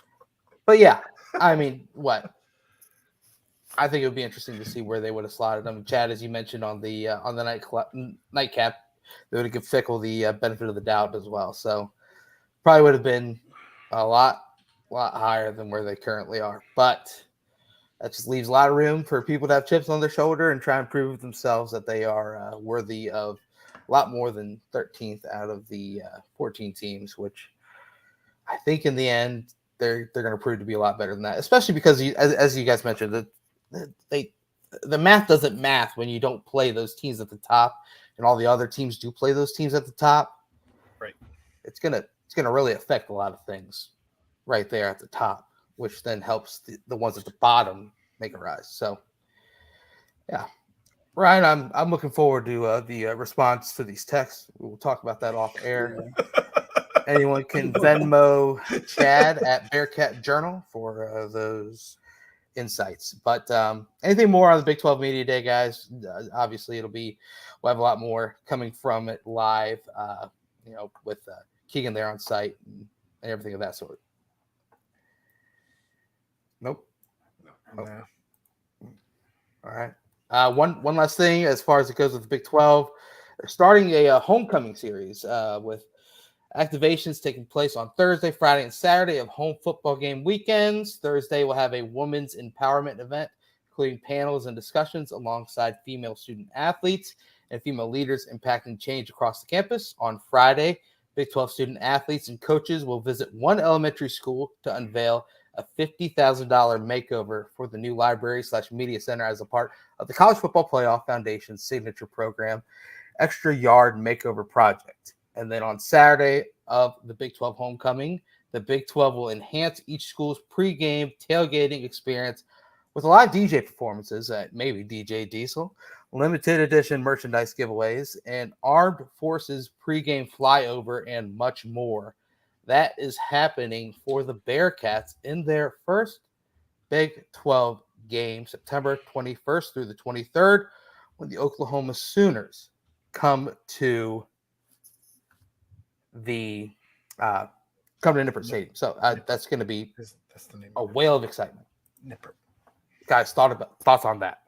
But yeah, I mean, what? I think it would be interesting to see where they would have slotted them. Chad, as you mentioned on the nightcap, they would have given Fickell the benefit of the doubt as well. So probably would have been a lot higher than where they currently are. But that just leaves a lot of room for people to have chips on their shoulder and try and prove themselves that they are worthy of a lot more than 13th out of the 14 teams, which I think in the end they're going to prove to be a lot better than that, especially because as you guys mentioned, the math doesn't math when you don't play those teams at the top, and all the other teams do play those teams at the top. Right. It's gonna really affect a lot of things right there at the top, which then helps the ones at the bottom make a rise. So, yeah. Ryan, I'm looking forward to the response to these texts. We will talk about that off air. Anyone can Venmo Chad at Bearcat Journal for those insights. But anything more on the Big 12 Media Day, guys? Obviously, we'll have a lot more coming from it live, with Keegan there on site and everything of that sort. Nope. No. All right. One last thing as far as it goes with the Big 12, they're starting a homecoming series with activations taking place on Thursday, Friday, and Saturday of home football game weekends. Thursday will have a women's empowerment event, including panels and discussions alongside female student athletes and female leaders impacting change across the campus. On Friday, Big 12 student athletes and coaches will visit one elementary school to unveil a $50,000 makeover for the new library/media center as a part of the College Football Playoff Foundation's signature program, Extra Yard Makeover Project. And then on Saturday of the Big 12 homecoming, the Big 12 will enhance each school's pregame tailgating experience with a lot of DJ performances at maybe DJ Diesel, limited edition merchandise giveaways, and Armed Forces pregame flyover, and much more. That is happening for the Bearcats in their first Big 12 game, September 21st through the 23rd, when the Oklahoma Sooners come to the come to Nipper Stadium. So that's going to be That's the name. a whale of excitement. Nipper. Guys, thoughts on that?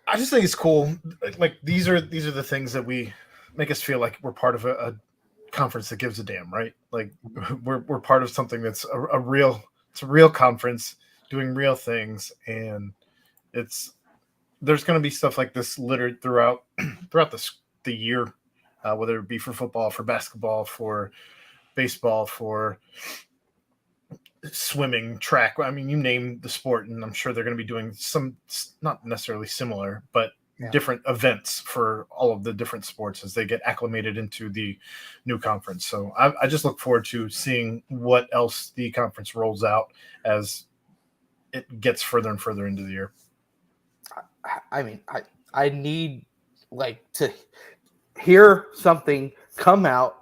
I just think it's cool. Like these are the things that we make us feel like we're part of a conference that gives a damn, right? Like we're part of something that's a real conference doing real things, and there's going to be stuff like this littered throughout the year, whether it be for football, for basketball, for baseball, for swimming, track. I mean, you name the sport, and I'm sure they're going to be doing some, not necessarily similar, but different events for all of the different sports as they get acclimated into the new conference. So I just look forward to seeing what else the conference rolls out as it gets further and further into the year. I mean, I need to hear something come out.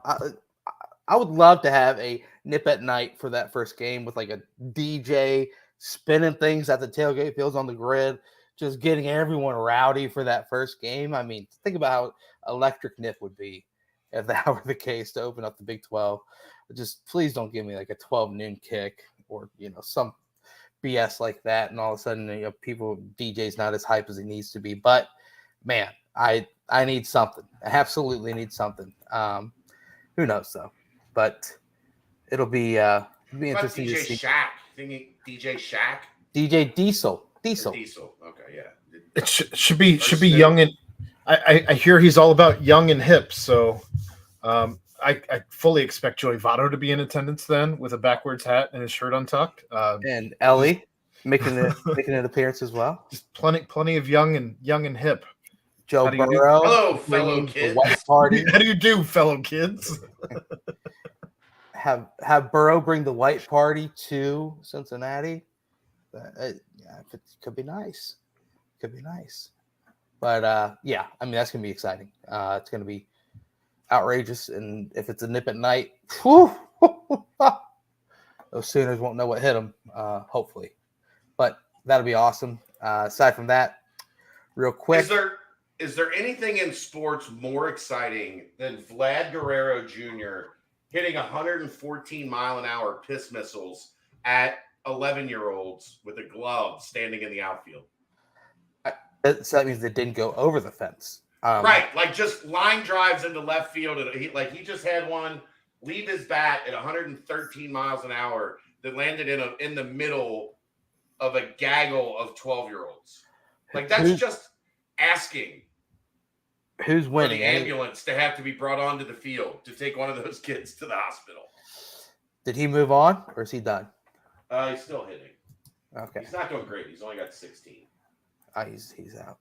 I would love to have a nip at night for that first game with like a DJ spinning things at the tailgate fields on the grid, just getting everyone rowdy for that first game. I mean, think about how electric nip would be if that were the case to open up the Big 12. Just please don't give me like a 12 noon kick or, some BS like that. And all of a sudden, DJ's not as hype as he needs to be. But man, I need something. I absolutely need something. Who knows though? But it'll be interesting DJ to see. Shaq. Thinking DJ Shaq. DJ Diesel. Diesel. Okay, yeah. It should be young, and I hear he's all about young and hip. So I fully expect Joey Votto to be in attendance then with a backwards hat and his shirt untucked. And Ellie making an appearance as well. Just plenty of young and hip. Joe Burrow. Hello, fellow kids. White party. How do you do, fellow kids? Have Burrow bring the white party to Cincinnati. It could be nice. But I mean, that's gonna be exciting. It's gonna be outrageous, and if it's a nip at night, those Sooners won't know what hit them. Hopefully, but that'll be awesome. Aside from that, real quick, is there anything in sports more exciting than Vlad Guerrero Jr. hitting 114-mile-an-hour piss missiles at 11-year-olds with a glove standing in the outfield? So that means it didn't go over the fence. Right, like just line drives into left field. And he just had one leave his bat at 113 miles an hour that landed in the middle of a gaggle of 12-year-olds. Like that's just asking. Who's winning? For the ambulance to have to be brought onto the field to take one of those kids to the hospital. Did he move on or is he done? He's still hitting. Okay. He's not doing great. He's only got 16. He's out.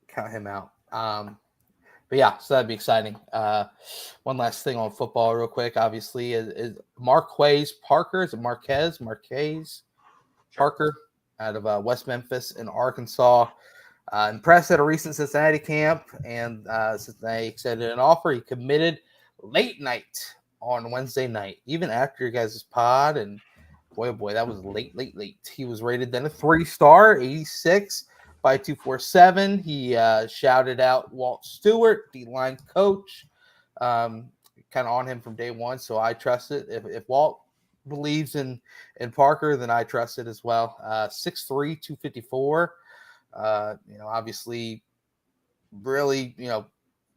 Count him out. But yeah, so that'd be exciting. One last thing on football real quick, obviously, is Marquez Parker. Is it Marquez Parker out of West Memphis in Arkansas. Impressed at a recent Cincinnati camp, and Cincinnati extended an offer. He committed late night on Wednesday night, even after your guys' pod, and boy, that was late. He was rated then a 3-star, 86 by 247. He shouted out Walt Stewart, D-line coach, kind of on him from day one, so I trust it. If Walt believes in Parker, then I trust it as well. 6'3", 254. Obviously really,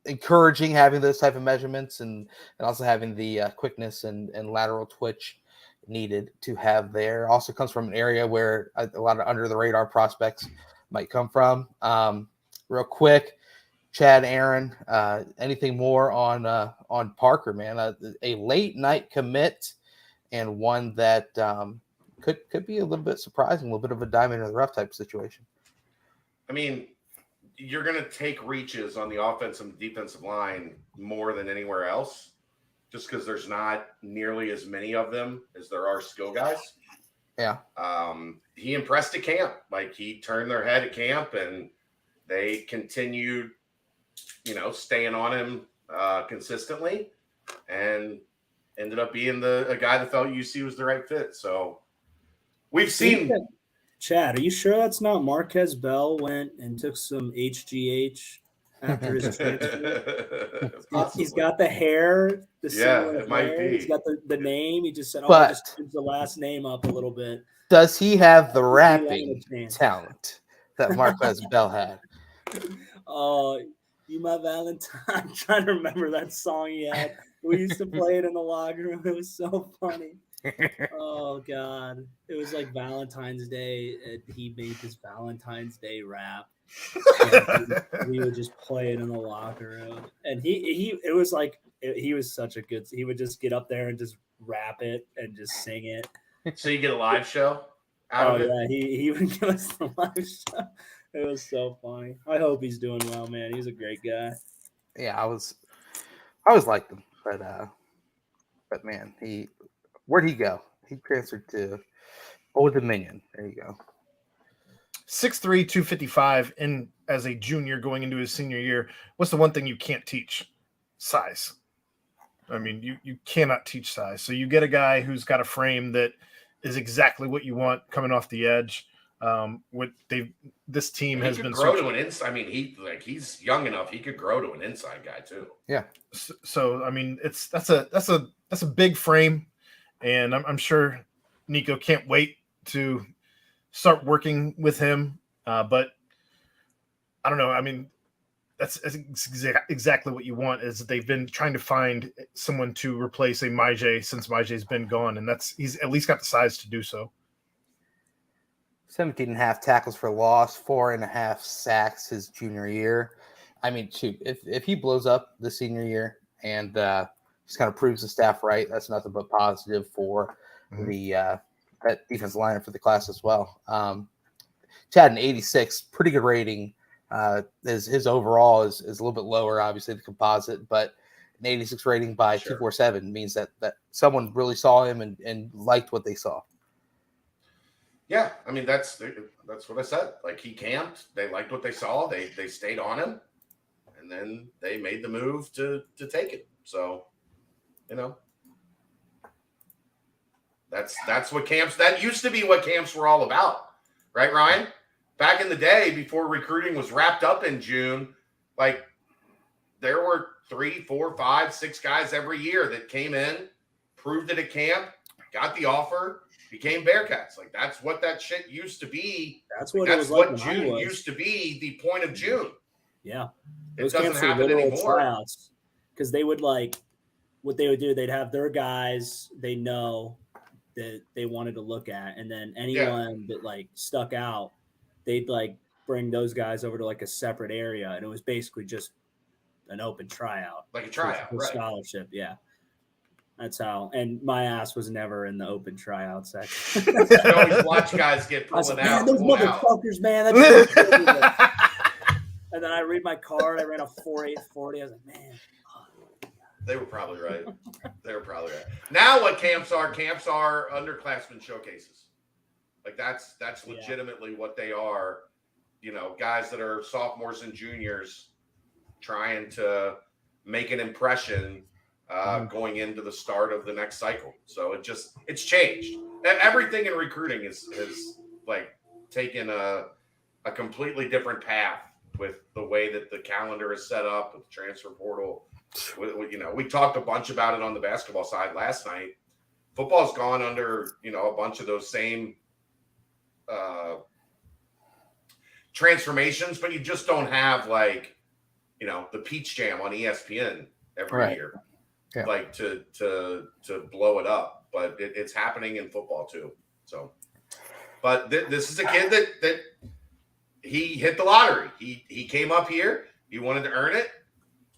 encouraging having those type of measurements and also having the quickness and lateral twitch needed to have there. Also comes from an area where a lot of under the radar prospects might come from. Real quick, Chad, Aaron, anything more on Parker, man? A late night commit and one that could be a little bit surprising, a little bit of a diamond in the rough type situation. I mean, you're going to take reaches on the offensive and defensive line more than anywhere else, just because there's not nearly as many of them as there are skill guys. Yeah. He impressed at camp. Like, he turned their head at camp, and they continued, staying on him consistently, and ended up being a guy that felt UC was the right fit. So we've seen. Chad, are you sure that's not Marquez Bell went and took some HGH after his transfer? He's got the hair, the similar it might hair. be. He's got the name. He just said, But- I just changed the last name up a little bit. Does he have the Give me rapping a chance. talent that Marquez Bell had? Oh, You My Valentine. I'm trying to remember that song he had. We used to play it in the locker room. It was so funny. Oh God, it was like Valentine's Day, and he made this Valentine's Day rap. We would just play it in the locker room, and it was like he was such a good. He would just get up there and just rap it and just sing it. So you get a live show out of it? Yeah, he would give us the live show. It was so funny. I hope he's doing well, man. He's a great guy. Yeah, I always liked him, but man, where'd he go? He transferred to Old Dominion. There you go. 6'3", 255, and as a junior going into his senior year, what's the one thing you can't teach? Size. I mean, you cannot teach size. So you get a guy who's got a frame that is exactly what you want coming off the edge. This team has been grow to an inside. I mean, he's young enough. He could grow to an inside guy too. Yeah. So I mean, that's a big frame, and I'm sure Nico can't wait to start working with him. But I don't know. I mean, that's exactly what you want. Is they've been trying to find someone to replace a Maijay since Maijay's been gone, and he's at least got the size to do so. 17.5 tackles for loss, 4.5 sacks his junior year. I mean, shoot, if he blows up the senior year and just kind of proves the staff right, that's nothing but positive for the that defensive line for the class as well. Chad, an 86, pretty good rating. His overall is a little bit lower, obviously, the composite, but an 86 rating by 247 means that someone really saw him and liked what they saw. Yeah, I mean, that's what I said. Like, he camped. They liked what they saw. They stayed on him, and then they made the move to take it. So, that's what camps. That used to be what camps were all about, right, Ryan? Back in the day, before recruiting was wrapped up in June, like, there were 3, 4, 5, 6 guys every year that came in, proved it at camp, got the offer, became Bearcats. Like, that's what that shit used to be. That's what that's it was like what when June I was. used to be. The point of June. Yeah, It those doesn't camps were happen literal anymore. tryouts, because they would what they would do. They'd have their guys they know that they wanted to look at, and then anyone that stuck out, they'd bring those guys over to a separate area, and it was basically just an open tryout, Like a tryout, right? Scholarship, yeah. That's how. And my ass was never in the open tryout section. You always watch guys get I was pulled like, out. man, those pulled out. motherfuckers, man. That's and then I read my card. I ran a 4.840. I was like, man. They were probably right. Now what camps are underclassmen showcases. Like, that's legitimately what they are. Guys that are sophomores and juniors trying to make an impression going into the start of the next cycle. So it's changed. Everything in recruiting is taken a completely different path with the way that the calendar is set up with the transfer portal. We talked a bunch about it on the basketball side last night. Football's gone under, a bunch of those same transformations, but you just don't have the Peach Jam on ESPN every year, to blow it up. But it's happening in football too. So, but this is a kid that he hit the lottery. He came up here. He wanted to earn it.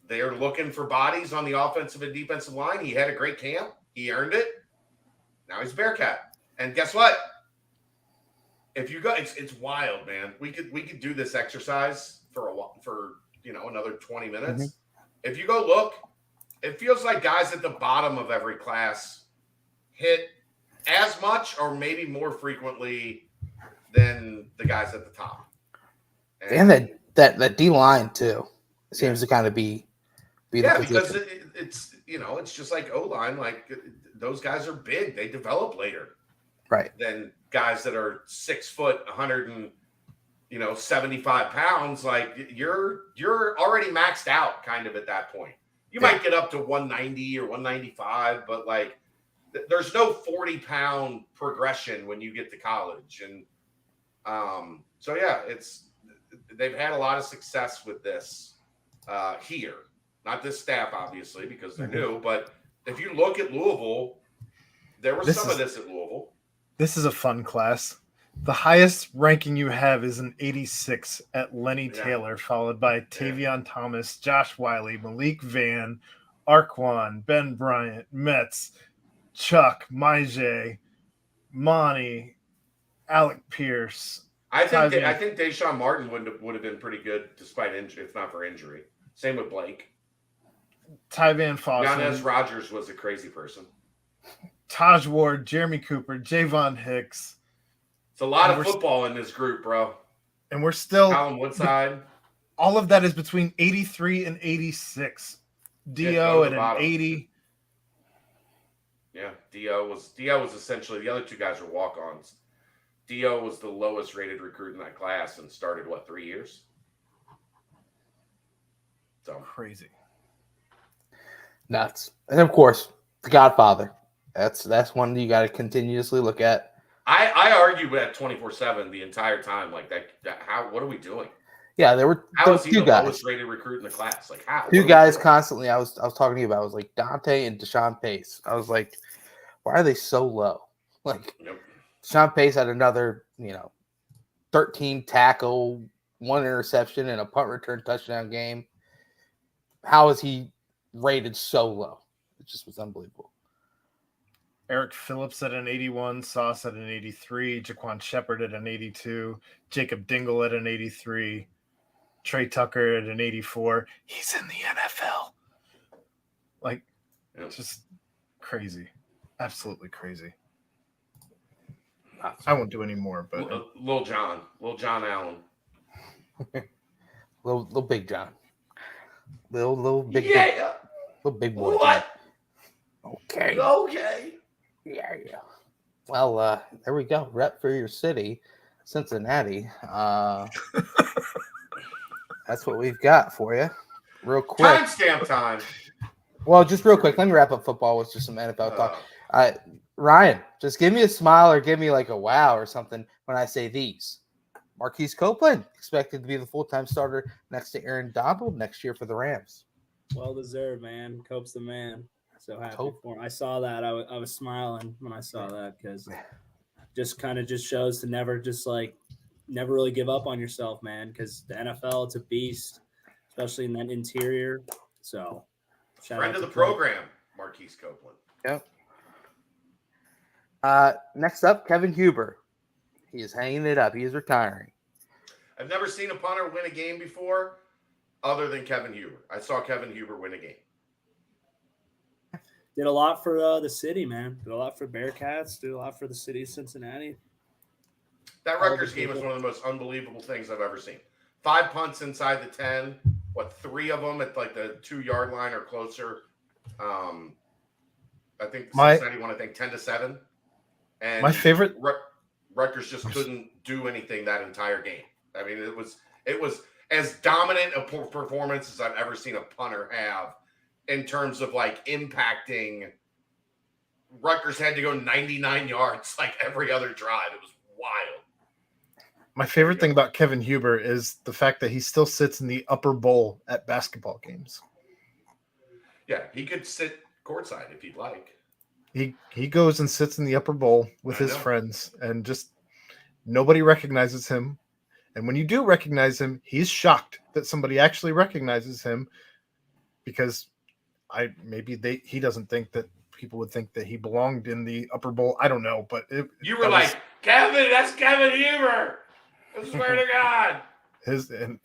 They are looking for bodies on the offensive and defensive line. He had a great camp. He earned it. Now he's a Bearcat. And guess what? If you go, it's wild, man. We could do this exercise for another 20 minutes. Mm-hmm. If you go look, it feels like guys at the bottom of every class hit as much or maybe more frequently than the guys at the top. And that D line too seems to kind of be the because position. it's just like O-line. Like those guys are big. They develop later, right? Than guys that are 6 foot, 175 pounds. Like you're already maxed out kind of at that point. You might get up to 190 or 195, but like there's no 40-pound progression when you get to college. And so yeah, they've had a lot of success with this here. Not this staff, obviously, because they're new. But if you look at Louisville, there was some of this at Louisville. This is a fun class. The highest ranking you have is an 86 at Lenny Taylor, followed by Tavion Thomas, Josh Wiley, Malik Van, Arquan, Ben Bryant, Metz, Chuck, Maije, Monty, Alec Pierce. I think Deshaun Martin would have been pretty good despite injury, if not for injury. Same with Blake. Tyvan Foster. Giannis Rogers was a crazy person. Taj Ward, Jeremy Cooper, Javon Hicks. It's a lot of football in this group, bro. And we're still Colin Woodside. All of that is between 83 and 86. Dio at an 80. Yeah, Dio was essentially, the other two guys were walk-ons. Dio was the lowest rated recruit in that class and started 3 years? So crazy. Nuts. And of course, the Godfather. That's one you got to continuously look at. I argue at 24/7 the entire time. Like that what are we doing? Yeah, there were two guys. Lowest rated recruit in the class? Like how? Two guys constantly. I was talking to you about. I was like Dante and Deshaun Pace. I was like, why are they so low? Like Deshaun Pace had another 13 tackle, 1 interception, and a punt return touchdown game. How is he rated so low? It just was unbelievable. Eric Phillips at an 81, Sauce at an 83, Jaquan Shepard at an 82, Jacob Dingle at an 83, Trey Tucker at an 84. He's in the NFL. Like, just crazy. Absolutely crazy. I won't do any more, but Lil John Allen. little Big John. Little big little big boy. What? Okay. Yeah. Well, there we go. Rep for your city, Cincinnati. That's what we've got for you. Real quick. Timestamp time. Well, just real quick. Let me wrap up football with just some NFL talk. Ryan, just give me a smile or give me like a wow or something when I say these. Marquise Copeland expected to be the full-time starter next to Aaron Donald next year for the Rams. Well deserved, man. Cope's the man. So happy for him. I saw that. I was smiling when I saw that because just kind of just shows to never really give up on yourself, man. Because the NFL, it's a beast, especially in that interior. So, friend of the program, Marquise Copeland. Yep. Next up, Kevin Huber. He is hanging it up. He is retiring. I've never seen a punter win a game before other than Kevin Huber. I saw Kevin Huber win a game. Did a lot for the city, man. Did a lot for Bearcats. Did a lot for the city of Cincinnati. That Rutgers game is one of the most unbelievable things I've ever seen. 5 punts inside the 10. 3 of them at like the 2-yard line or closer. I think Cincinnati won 10-7. And my favorite Rutgers just couldn't do anything that entire game. I mean, it was as dominant a performance as I've ever seen a punter have in terms of like impacting. Rutgers had to go 99 yards like every other drive. It was wild. My favorite thing about Kevin Huber is the fact that he still sits in the upper bowl at basketball games. Yeah, he could sit courtside if he'd like. He goes and sits in the upper bowl with his friends, and just nobody recognizes him. And when you do recognize him, he's shocked that somebody actually recognizes him, because he doesn't think that people would think that he belonged in the upper bowl. I don't know, but you were like, Kevin, that's Kevin Huber. I swear to God. I was like,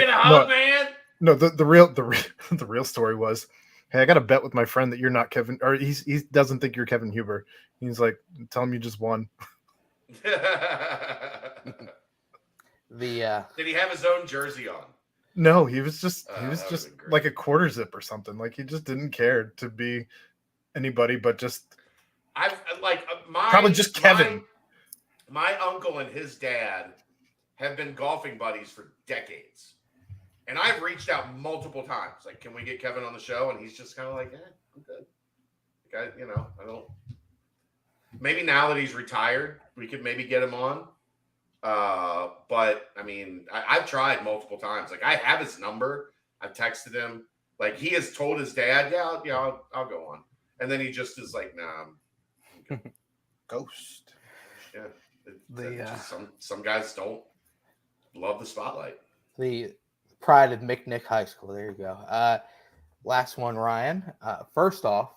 hug, man. No, the real story was Hey, I got a bet with my friend that you're not Kevin, or he doesn't think you're Kevin Huber. He's like, tell him you just won. The Did he have his own jersey on? No, he was just That would've been great. like a quarter zip or something. Like he just didn't care to be anybody but just I've like my probably just Kevin. My uncle and his dad have been golfing buddies for decades. And I've reached out multiple times. Like, can we get Kevin on the show? And he's just kind of like, I'm good. Like, I don't. Maybe now that he's retired, we could maybe get him on. But I mean, I've tried multiple times. Like, I have his number. I've texted him. Like, he has told his dad, I'll go on. And then he just is like, nah. I'm good. Ghost. Yeah. Some guys don't love the spotlight. The pride of McNick High School. There you go. Last one, Ryan. First off,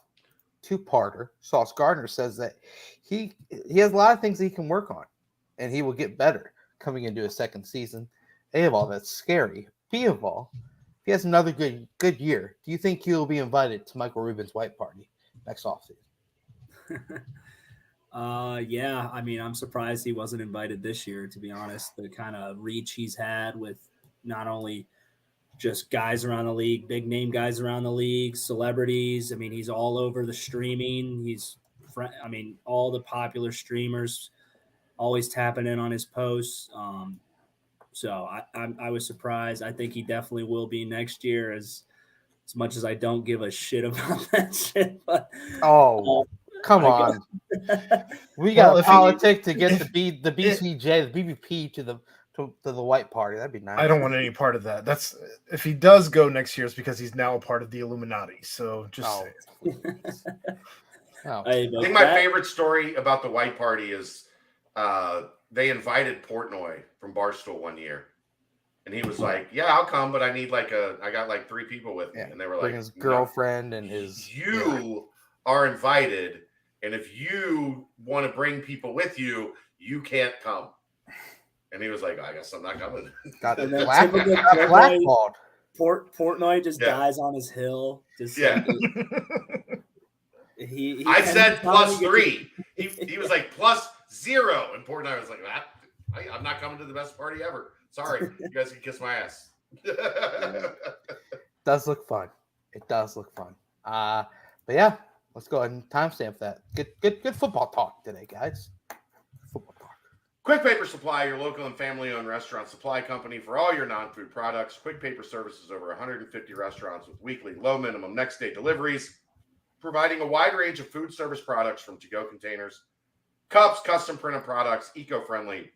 two-parter. Sauce Gardner says that he has a lot of things he can work on, and he will get better coming into his second season. A of all, that's scary. B of all, if he has another good year, do you think he'll be invited to Michael Rubin's white party next offseason? Yeah, I mean, I'm surprised he wasn't invited this year, to be honest. The kind of reach he's had with not only just guys around the league, big name guys around the league, celebrities. I mean, he's all over the streaming. All the popular streamers always tapping in on his posts. So I was surprised. I think he definitely will be next year, as much as I don't give a shit about that shit. But come on. We got politics to get the BCJ, the BBP to the white party. That'd be nice. I don't want any part of that. That's if he does go next year, it's because he's now a part of the Illuminati. So just say it. I think my favorite story about the white party is they invited Portnoy from Barstool one year. And he was like, yeah, I'll come, but I need I got like 3 people with me. And they were like, his girlfriend and his. You are invited. And if you want to bring people with you, you can't come. And he was like, I guess I'm not coming. Got blackballed. Portnoy just dies on his hill. I said +3. He was like +0. And Portnoy was like, I'm not coming to the best party ever. Sorry. You guys can kiss my ass. Does look fun. It does look fun. But yeah. Let's go ahead and timestamp that. Good football talk today, guys. Football talk. Quick Paper Supply, your local and family-owned restaurant supply company for all your non-food products. Quick Paper services over 150 restaurants with weekly low minimum next day deliveries, providing a wide range of food service products from to-go containers, cups, custom printed products, eco-friendly,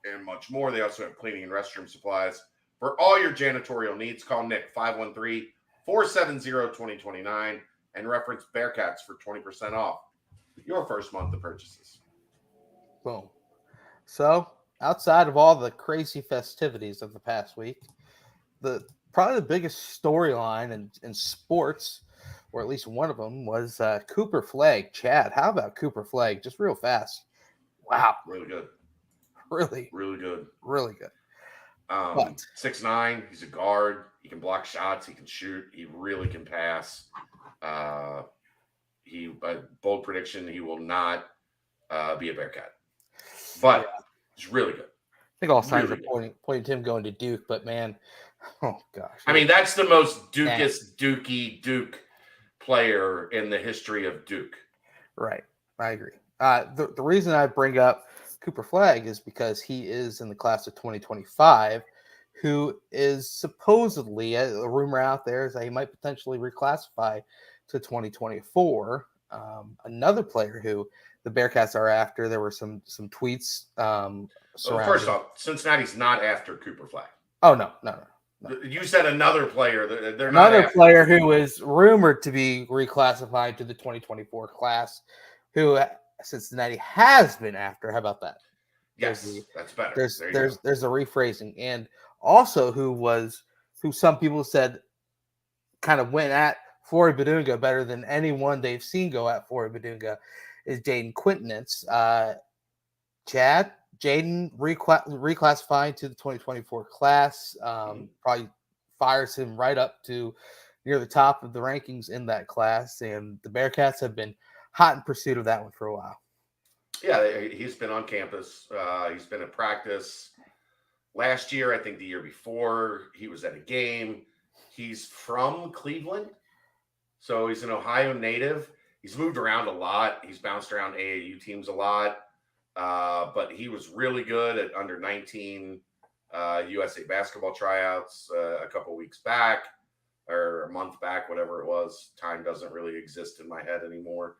and much more. They also have cleaning and restroom supplies. For all your janitorial needs, call Nick 513-470-2029. And reference Bearcats for 20% off your first month of purchases. Boom. So, outside of all the crazy festivities of the past week, probably the biggest storyline in sports, or at least one of them, was Cooper Flagg. Chad, how about Cooper Flagg? Just real fast. Wow. Really good. Really good. Really good. 6'9", he's a guard. He can block shots. He can shoot. He really can pass. Bold prediction, he will not be a Bearcat, but he's really good. I think all signs are pointing to him going to Duke, but man, oh gosh. I mean, that's the most Duke player in the history of Duke. Right. I agree. The reason I bring up Cooper Flagg is because he is in the class of 2025, who is supposedly, a rumor out there is that he might potentially reclassify to 2024. Another player who the Bearcats are after, there were some tweets first off, Cincinnati's not after Cooper Flagg. Oh, no. You said another player. They're another player who is rumored to be reclassified to the 2024 class, who Cincinnati has been after. How about that? Yes, that's better. There's a rephrasing. And also who some people said kind of went at Flory Badunga better than anyone they've seen go at Flory Badunga is Jaden Quintonance. Jaden reclassifying to the 2024 class, probably fires him right up to near the top of the rankings in that class, and the Bearcats have been hot in pursuit of that one for a while. Yeah, he's been on campus. He's been at practice. Last year, I think the year before, he was at a game. He's from Cleveland, so he's an Ohio native. He's moved around a lot. He's bounced around AAU teams a lot, but he was really good at under 19 USA basketball tryouts a couple weeks back, or a month back, whatever it was. Time doesn't really exist in my head anymore.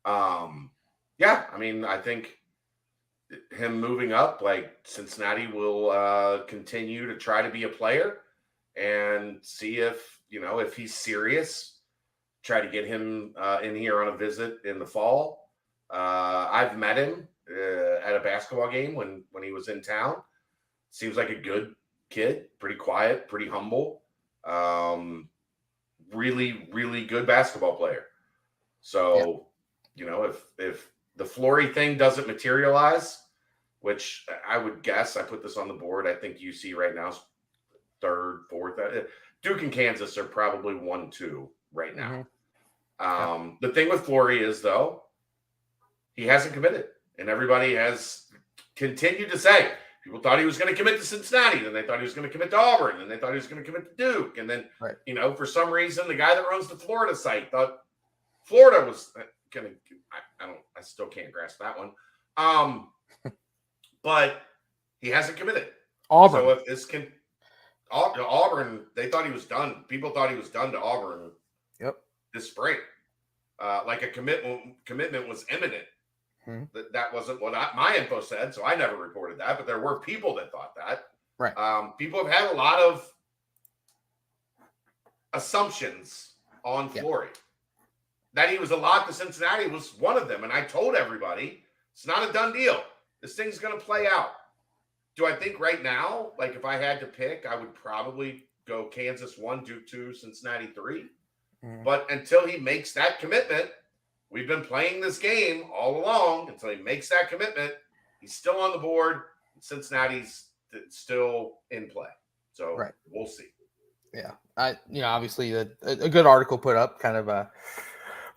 Yeah, I mean, I think him moving up, like Cincinnati will continue to try to be a player and see if, if he's serious, try to get him in here on a visit in the fall. I've met him at a basketball game when he was in town. Seems like a good kid, pretty quiet, pretty humble. Really, really good basketball player. So, if the Flory thing doesn't materialize, which I would guess, I put this on the board, I think UC right now is third, fourth. Duke and Kansas are probably 1-2 right now. The thing with Flory is, though, he hasn't committed. And everybody has continued to say, people thought he was going to commit to Cincinnati, then they thought he was going to commit to Auburn, and they thought he was going to commit to Duke. And then, for some reason, the guy that runs the Florida site thought Florida was going to, I still can't grasp that one. But he hasn't committed. Auburn. So if this can, Auburn, they thought he was done. People thought he was done to Auburn. Yep. This spring, like a commitment was imminent. That wasn't what my info said, so I never reported that. But there were people that thought that. Right. People have had a lot of assumptions on Flory. That he was a lot to Cincinnati was one of them, and I told everybody it's not a done deal. This thing's going to play out. Do I think right now, like if I had to pick, I would probably go Kansas 1, Duke 2, Cincinnati 3. But until he makes that commitment, we've been playing this game all along. Until he makes that commitment, he's still on the board. Cincinnati's still in play. So we'll see. Yeah. Obviously a good article put up kind of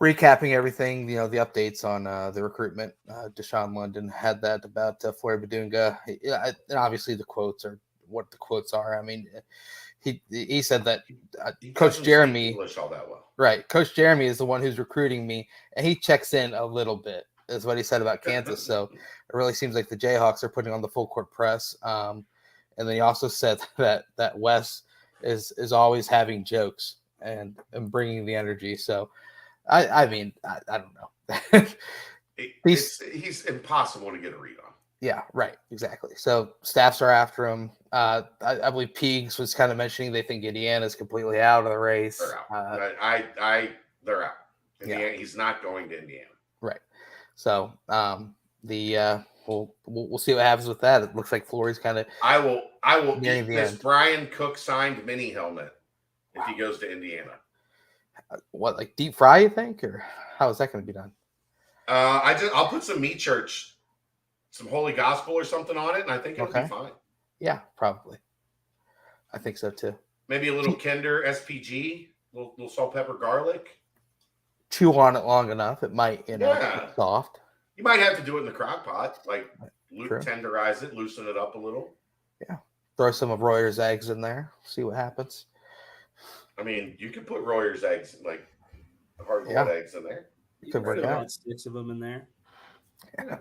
recapping everything, the updates on the recruitment. Deshaun London had that about Flory Badunga. And obviously the quotes are what the quotes are. I mean, he said that Coach Jeremy English all that well. Right. Coach Jeremy is the one who's recruiting me, and he checks in a little bit, is what he said about Kansas. So it really seems like the Jayhawks are putting on the full court press. And then he also said that Wes is always having jokes and bringing the energy. So I mean, I don't know. He's impossible to get a read on. Yeah, right. Exactly. So staffs are after him. I believe Peegs was kind of mentioning they think Indiana's completely out of the race. They're out. They're out. Indiana, he's not going to Indiana. Right. So we'll see what happens with that. It looks like Flory's kind of. I will nearing eat the this end. Brian Cook signed mini helmet if he goes to Indiana. What, like deep fry, you think, or how is that going to be done? I'll put some meat church, some holy gospel or something on it, and I think it'll be fine. Yeah, probably. I think so too. Maybe a little Kinder SPG, little salt, pepper, garlic. Chew on it long enough, it might, get soft. You might have to do it in the crock pot, like tenderize it, loosen it up a little. Yeah. Throw some of Royer's eggs in there, see what happens. I mean, you could put Royer's eggs, like hard-boiled eggs in there. Could work out. 6 of them in there. Yeah.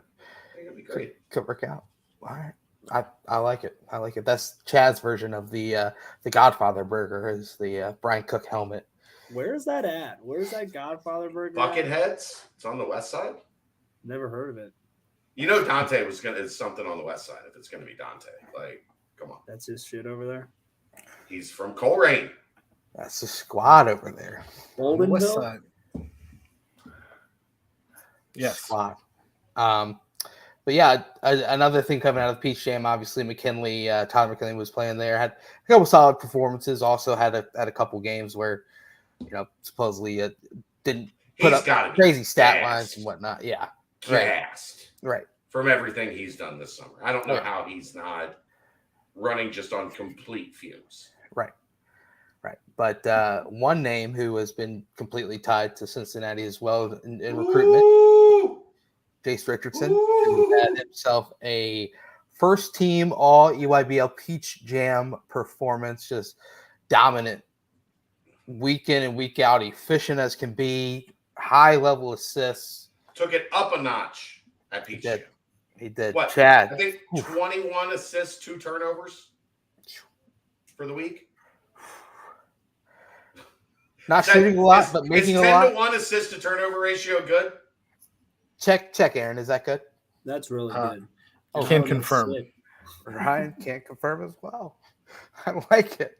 It'd be great. Could work out. All right. I like it. I like it. That's Chad's version of the Godfather burger is the Brian Cook helmet. Where is that at? Where's that Godfather burger? Bucketheads. It's on the west side. Never heard of it. Dante is something on the west side. If it's gonna be Dante, like, come on. That's his shit over there. He's from Coleraine. That's the squad over there. On the west side. Yes. Squad. But yeah, another thing coming out of the Peach Jam, obviously McKinley, Tyler McKinley was playing there, had a couple solid performances. Also had a couple games where, supposedly didn't put up crazy stat lines and whatnot. Yeah, right. From everything he's done this summer, I don't know how he's not running just on complete fumes. Right. Right. But one name who has been completely tied to Cincinnati as well in recruitment, Ooh! Jace Richardson, who had himself a first team all EYBL Peach Jam performance, just dominant week in and week out, efficient as can be, high level assists. Took it up a notch at Peach Jam. He did. What? Chad. I think 21 assists, 2 turnovers for the week. Not shooting a lot, but making a lot. Is 10 to 1 assist to turnover ratio good? Check, Aaron. Is that good? That's really good. Can confirm. Ryan can't confirm as well. I like it.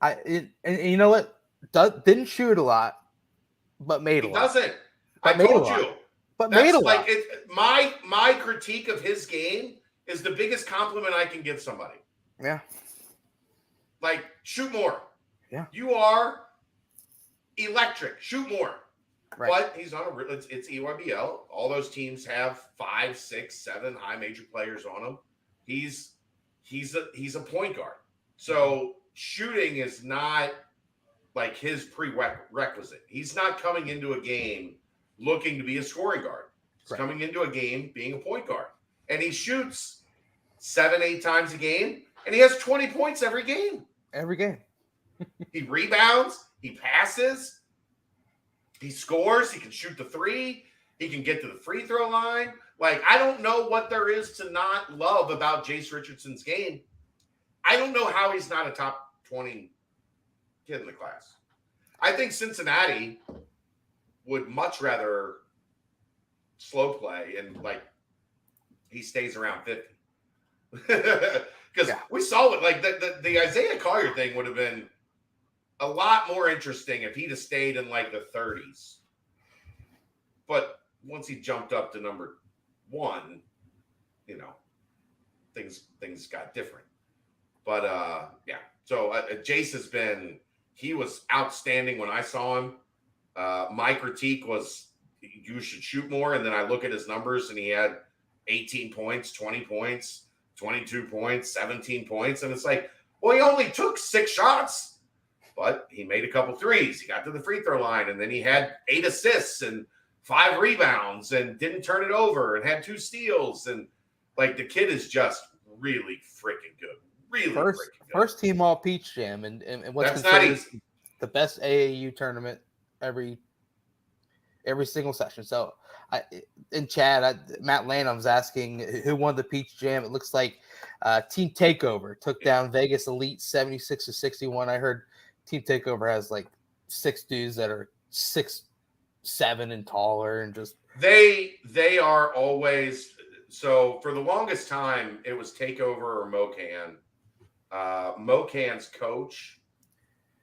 And you know what? Didn't shoot a lot, but made a lot. He doesn't. But I told you. But made a lot. My critique of his game is the biggest compliment I can give somebody. Yeah. Like, shoot more. Yeah. You are electric. Shoot more. Right. But he's on it's EYBL. All those teams have 5, 6, 7 high major players on them. He's a point guard. So shooting is not like his prerequisite. He's not coming into a game looking to be a scoring guard. He's coming into a game being a point guard. And he shoots 7, 8 times a game, and he has 20 points every game. Every game. He rebounds, he passes, he scores, he can shoot the 3, he can get to the free throw line. Like, I don't know what there is to not love about Jace Richardson's game. I don't know how he's not a top 20 kid in the class. I think Cincinnati would much rather slow play and, like, he stays around 50. Because we saw it, like, the Isaiah Collier thing would have been a lot more interesting if he'd have stayed in, like, the 30s. But once he jumped up to number 1, you know, things got different. But, yeah. So Jace has been – he was outstanding when I saw him. My critique was you should shoot more, and then I look at his numbers, and he had 18 points, 20 points, 22 points, 17 points, and it's like, well, he only took 6 shots, but he made a couple threes. He got to the free throw line, and then he had 8 assists and 5 rebounds and didn't turn it over and had 2 steals. And, like, the kid is just really freaking good. Really freaking good. First team all Peach Jam, and what's considered the best AAU tournament every single session. So, Matt Lanham's asking who won the Peach Jam. It looks like Team Takeover took down Vegas Elite 76-61. I heard Team Takeover has like 6 dudes that are 6'7" and taller, and just they are always so. For the longest time, it was Takeover or Mocan. Mocan's coach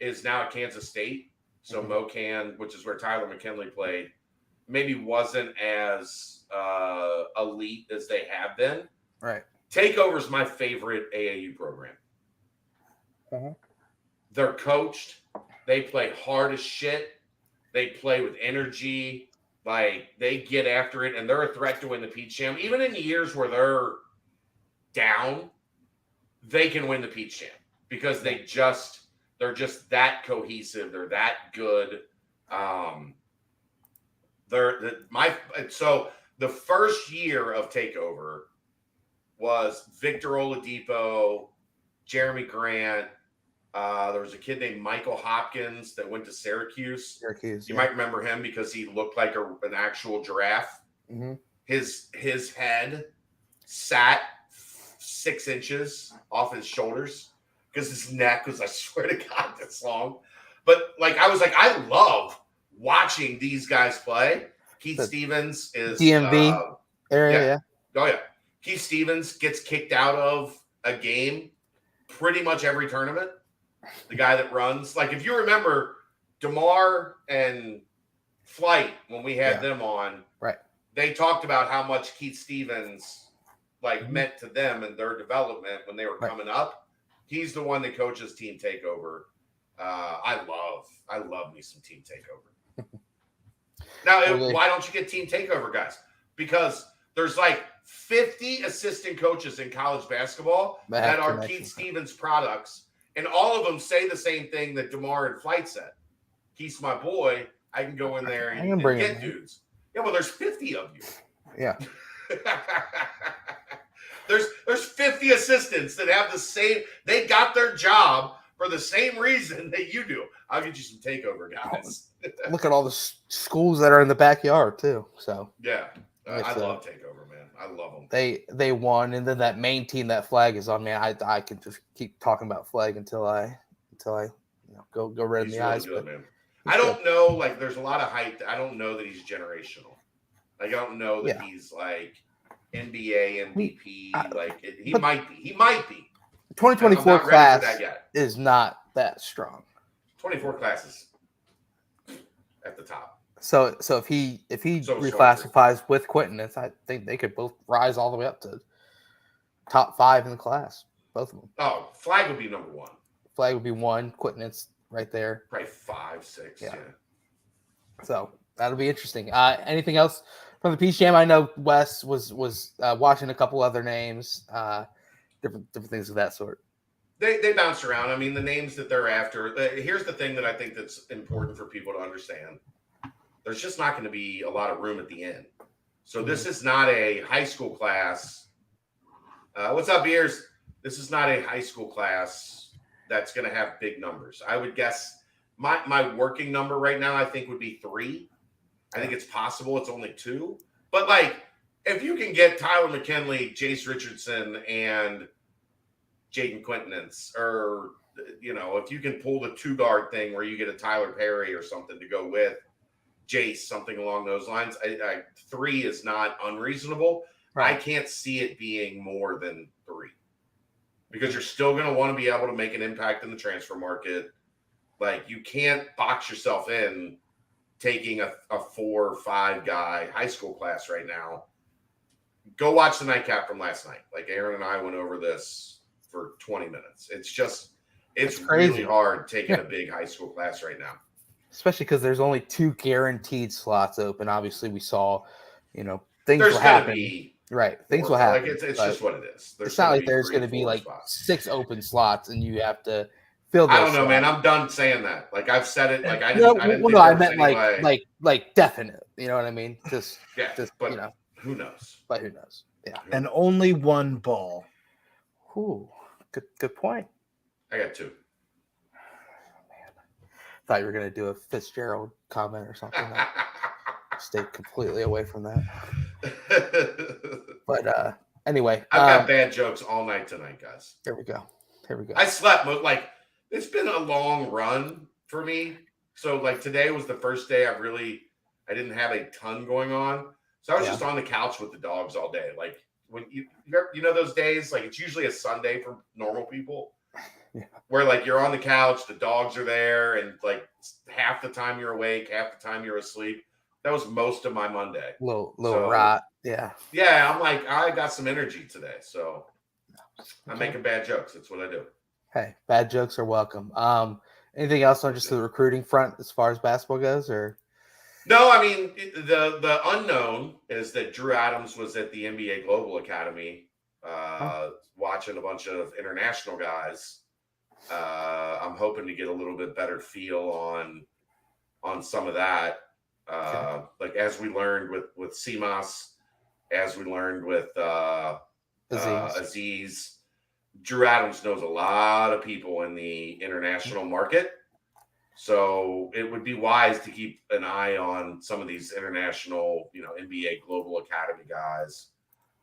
is now at Kansas State. So Mocan, which is where Tyler McKinley played, maybe wasn't as elite as they have been. Right. Takeover is my favorite AAU program. They're coached. They play hard as shit. They play with energy. Like, they get after it, and they're a threat to win the Peach Jam. Even in years where they're down, they can win the Peach Jam because they're just that cohesive. They're that good. So the first year of Takeover was Victor Oladipo, Jeremy Grant. There was a kid named Michael Hopkins that went to Syracuse. You might remember him because he looked like an actual giraffe. Mm-hmm. His head sat 6 inches off his shoulders because his neck was, I swear to God, this long. But, like, I was like, I love watching these guys play. Keith Stevens is DMV area. Yeah. Oh, yeah. Keith Stevens gets kicked out of a game pretty much every tournament. The guy that runs. Like, if you remember DeMar and Flight, when we had them on, right, they talked about how much Keith Stevens meant to them and their development when they were coming up. He's the one that coaches Team Takeover. I love me some Team Takeover. Now, why don't you get Team Takeover guys? Because there's like 50 assistant coaches in college basketball that are Keith Stevens products, And all of them say the same thing that DeMar and Flight said. He's my boy. I can go in there and get dudes. Yeah, well, there's 50 of you. Yeah. There's 50 assistants that have the same. They got their job for the same reason that you do. I'll get you some takeover guys. Look at all the schools that are in the backyard too. So yeah, I love takeover, man. I love them. They won, and then that main team that Flag is on. Man, I can just keep talking about Flag until I go red in the eyes. Good, man. I don't know. Like, there's a lot of hype. I don't know that he's generational. Like, I don't know that he's like NBA MVP. He might be. He might be. 2024 class is not that strong. 24 classes at the top. So if he reclassifies with Quentin, I think they could both rise all the way up to top 5 in the class. Both of them. Oh, Flag would be number 1. Flag would be 1. Quentin is right there. Probably 5, 6. Yeah. So that'll be interesting. Anything else from the Peach Jam? I know Wes was watching a couple other names, different things of that sort. They bounce around. I mean, the names that they're after. Here's the thing that I think that's important for people to understand. There's just not going to be a lot of room at the end. So this is not a high school class. What's up, Beers? This is not a high school class that's going to have big numbers. I would guess my working number right now, I think, would be 3. I think it's possible it's only 2. But, like, if you can get Tyler McKinley, Jace Richardson, and Jaden Quintonance, or, if you can pull the 2-guard thing where you get a Tyler Perry or something to go with Jace, something along those lines, 3 is not unreasonable. Right. I can't see it being more than 3 because you're still going to want to be able to make an impact in the transfer market. Like, you can't box yourself in taking a 4 or 5 guy high school class right now. Go watch the nightcap from last night. Like, Aaron and I went over this for 20 minutes. It's really hard taking a big high school class right now. Especially because there's only 2 guaranteed slots open. Obviously, we saw, things will happen. Right. Things will happen. Like, it's just what it is. It's not like there's going to be like spots. 6 open slots and you have to fill those. I don't know, man. I'm done saying that. Like, I've said it. Like, I meant like definite. You know what I mean? But who knows? But who knows? Yeah. And only 1 ball. Ooh, good point. I got 2. Man, thought you were gonna do a Fitzgerald comment or something. Stay completely away from that. But anyway, I've got bad jokes all night tonight, guys. Here we go. I slept it's been a long run for me. So like today was the first day I didn't have a ton going on. So I was just on the couch with the dogs all day. Like when you those days, like it's usually a Sunday for normal people. Yeah. Where like you're on the couch, the dogs are there, and like half the time you're awake, half the time you're asleep. That was most of my Monday. Little rot. Yeah. Yeah. I'm like, I got some energy today. So I'm making bad jokes. That's what I do. Hey, bad jokes are welcome. Anything else on just the recruiting front as far as basketball goes, or? No, I mean, the unknown is that Drew Adams was at the NBA Global Academy watching a bunch of international guys. I'm hoping to get a little bit better feel on some of that. Like as we learned with CMOS, as we learned with Aziz, Drew Adams knows a lot of people in the international market. So it would be wise to keep an eye on some of these international, NBA Global Academy guys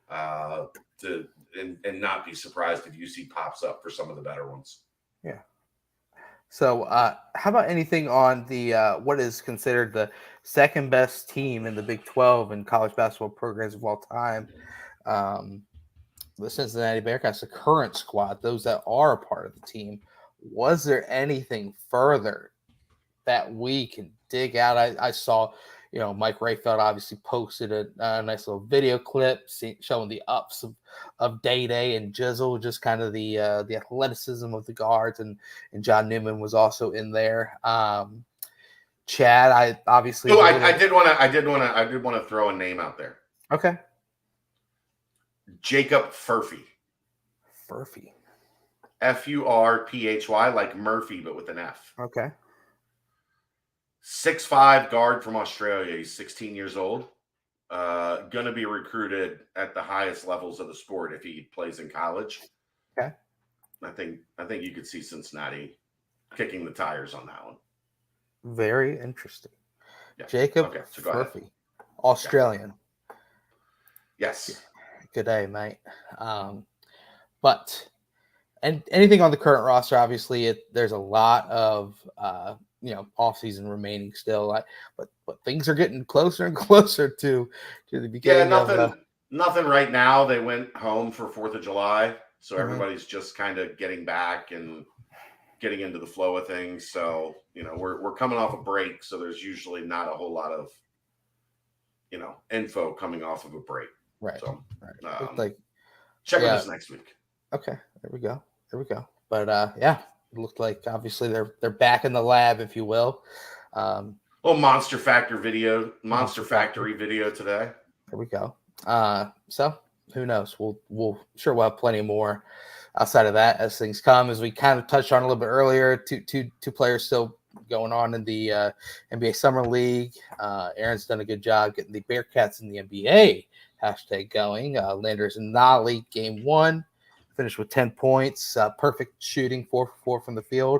and not be surprised if UC pops up for some of the better ones. Yeah. So how about anything on the what is considered the second best team in the Big 12 in college basketball programs of all time? The Cincinnati Bearcats, the current squad, those that are a part of the team. Was there anything further that we can dig out? I saw, Mike Rayfeld obviously posted a nice little video clip showing the ups of Day and Jizzle, just kind of the athleticism of the guards, and John Newman was also in there. Chad, I obviously. Oh, I did want to throw a name out there. Okay. Jacob Furphy. Furphy. Furphy, like Murphy, but with an F. Okay. 6'5" guard from Australia. He's 16 years old. Going to be recruited at the highest levels of the sport if he plays in college. Okay. I think you could see Cincinnati kicking the tires on that one. Very interesting. Yeah. Jacob Okay, so go ahead. Murphy, Australian. Yes. Good day, mate. But anything on the current roster, obviously, there's a lot of offseason remaining still. But things are getting closer and closer to the beginning. Yeah, nothing right now. They went home for 4th of July, so Mhm. everybody's just kind of getting back and getting into the flow of things. So we're coming off a break, so there's usually not a whole lot of info coming off of a break. Right. So like check with us next week. Okay, there we go. But it looked like obviously they're back in the lab, if you will. Monster Factory video today. There we go. So who knows? We'll have plenty more outside of that as things come. As we kind of touched on a little bit earlier, two players still going on in the NBA Summer League. Aaron's done a good job getting the Bearcats in the NBA hashtag going. Landers and Nolly game 1 finished with 10 points, perfect shooting, 4 for 4 from the field.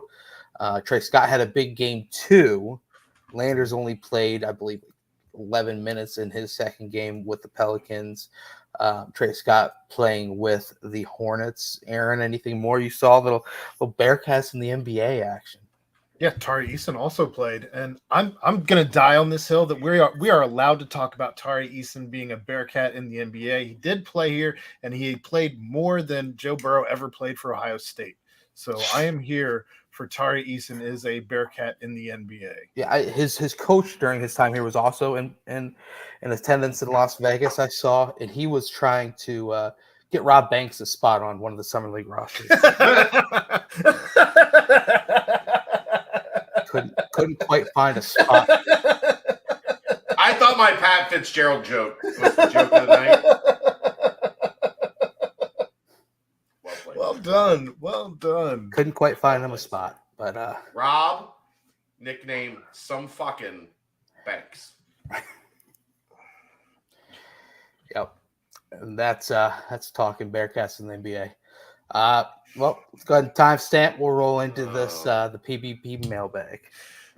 Trey Scott had a big game 2. Landers only played, I believe, 11 minutes in his second game with the Pelicans. Trey Scott playing with the Hornets. Aaron, anything more you saw? Little Bearcats in the NBA action. Yeah, Tari Eason also played, and I'm gonna die on this hill that we are allowed to talk about Tari Eason being a Bearcat in the NBA. He did play here, and he played more than Joe Burrow ever played for Ohio State. So I am here for Tari Eason is a Bearcat in the NBA. Yeah, his coach during his time here was also in attendance in Las Vegas. I saw, and he was trying to get Rob Banks a spot on one of the Summer League rosters. Couldn't quite find a spot. I thought my Pat Fitzgerald joke was the joke of the night. Well done. Couldn't quite find him a spot, but Rob, nickname some fucking Banks. Yep, and that's talking Bearcats in the NBA. Well, let's go ahead and timestamp. We'll roll into this the PBP mailbag.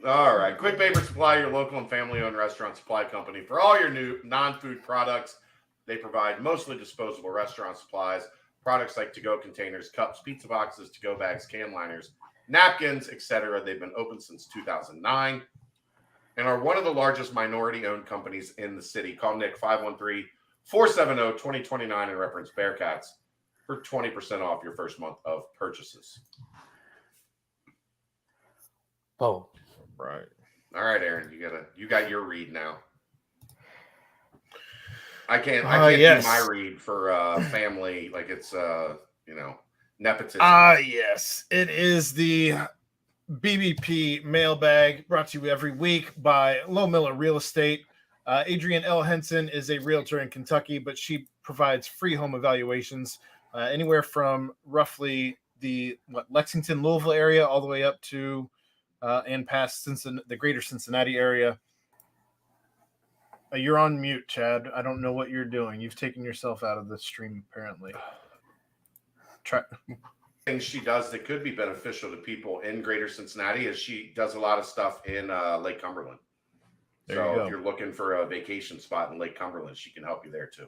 All right. Quick Paper Supply, your local and family-owned restaurant supply company for all your new non-food products. They provide mostly disposable restaurant supplies, products like to-go containers, cups, pizza boxes, to-go bags, can liners, napkins, etc. They've been open since 2009 and are one of the largest minority-owned companies in the city. Call Nick 513-470-2029 and reference Bearcats for 20% off your first month of purchases. Oh, right. All right, Aaron, you got your read now. I can't yes. do my read for family like it's nepotism. Yes, it is the BBP mailbag brought to you every week by Low Miller Real Estate. Adrienne L. Henson is a realtor in Kentucky, but she provides free home evaluations anywhere from roughly the Lexington, Louisville area all the way up to and past the greater Cincinnati area. You're on mute, Chad. I don't know what you're doing. You've taken yourself out of the stream, apparently. Things she does that could be beneficial to people in greater Cincinnati is she does a lot of stuff in Lake Cumberland. So if you're looking for a vacation spot in Lake Cumberland, she can help you there too.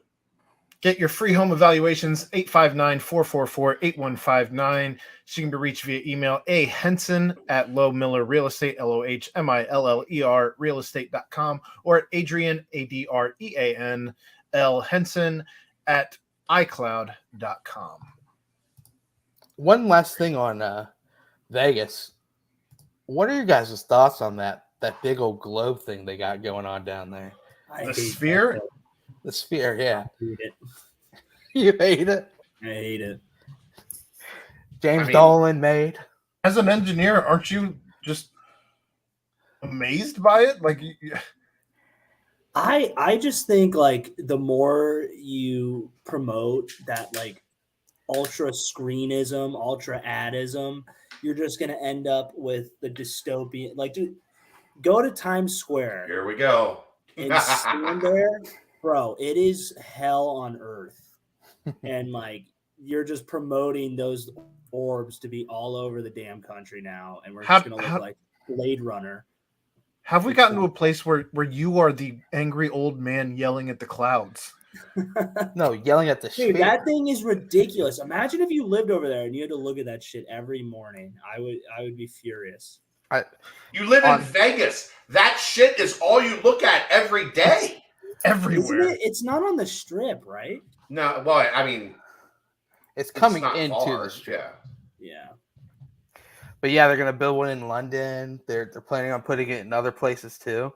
Get your free home evaluations, 859-444-8159. She can be reached via email, Henson@Low Miller Real Estate, LOHMILLER realestate.com, or at Adrienne, ADREAN, L Henson @iCloud.com. one last thing on Vegas. What are your guys' thoughts on that big old globe thing they got going on down there? The sphere? The sphere, yeah. I hate it. You hate it? I hate it. James Dolan made. As an engineer, aren't you just amazed by it? Like, I just think like the more you promote that like ultra screenism, ultra adism, you're just going to end up with the dystopian. Like, dude, go to Times Square Here we go. and stand there, bro. It is hell on earth, and like you're just promoting those orbs to be all over the damn country now, and we're just going to look like Blade Runner. Have we gotten to a place where you are the angry old man yelling at the clouds? No, yelling at the Dude, sphere. that thing is ridiculous. Imagine if you lived over there and you had to look at that shit every morning. I would be furious. You live in Vegas. That shit is all you look at every day. Everywhere. It's not on the Strip, right? No, well, I mean, it's coming not into far. the Strip. Yeah. But yeah, they're gonna build one in London. They're planning on putting it in other places too.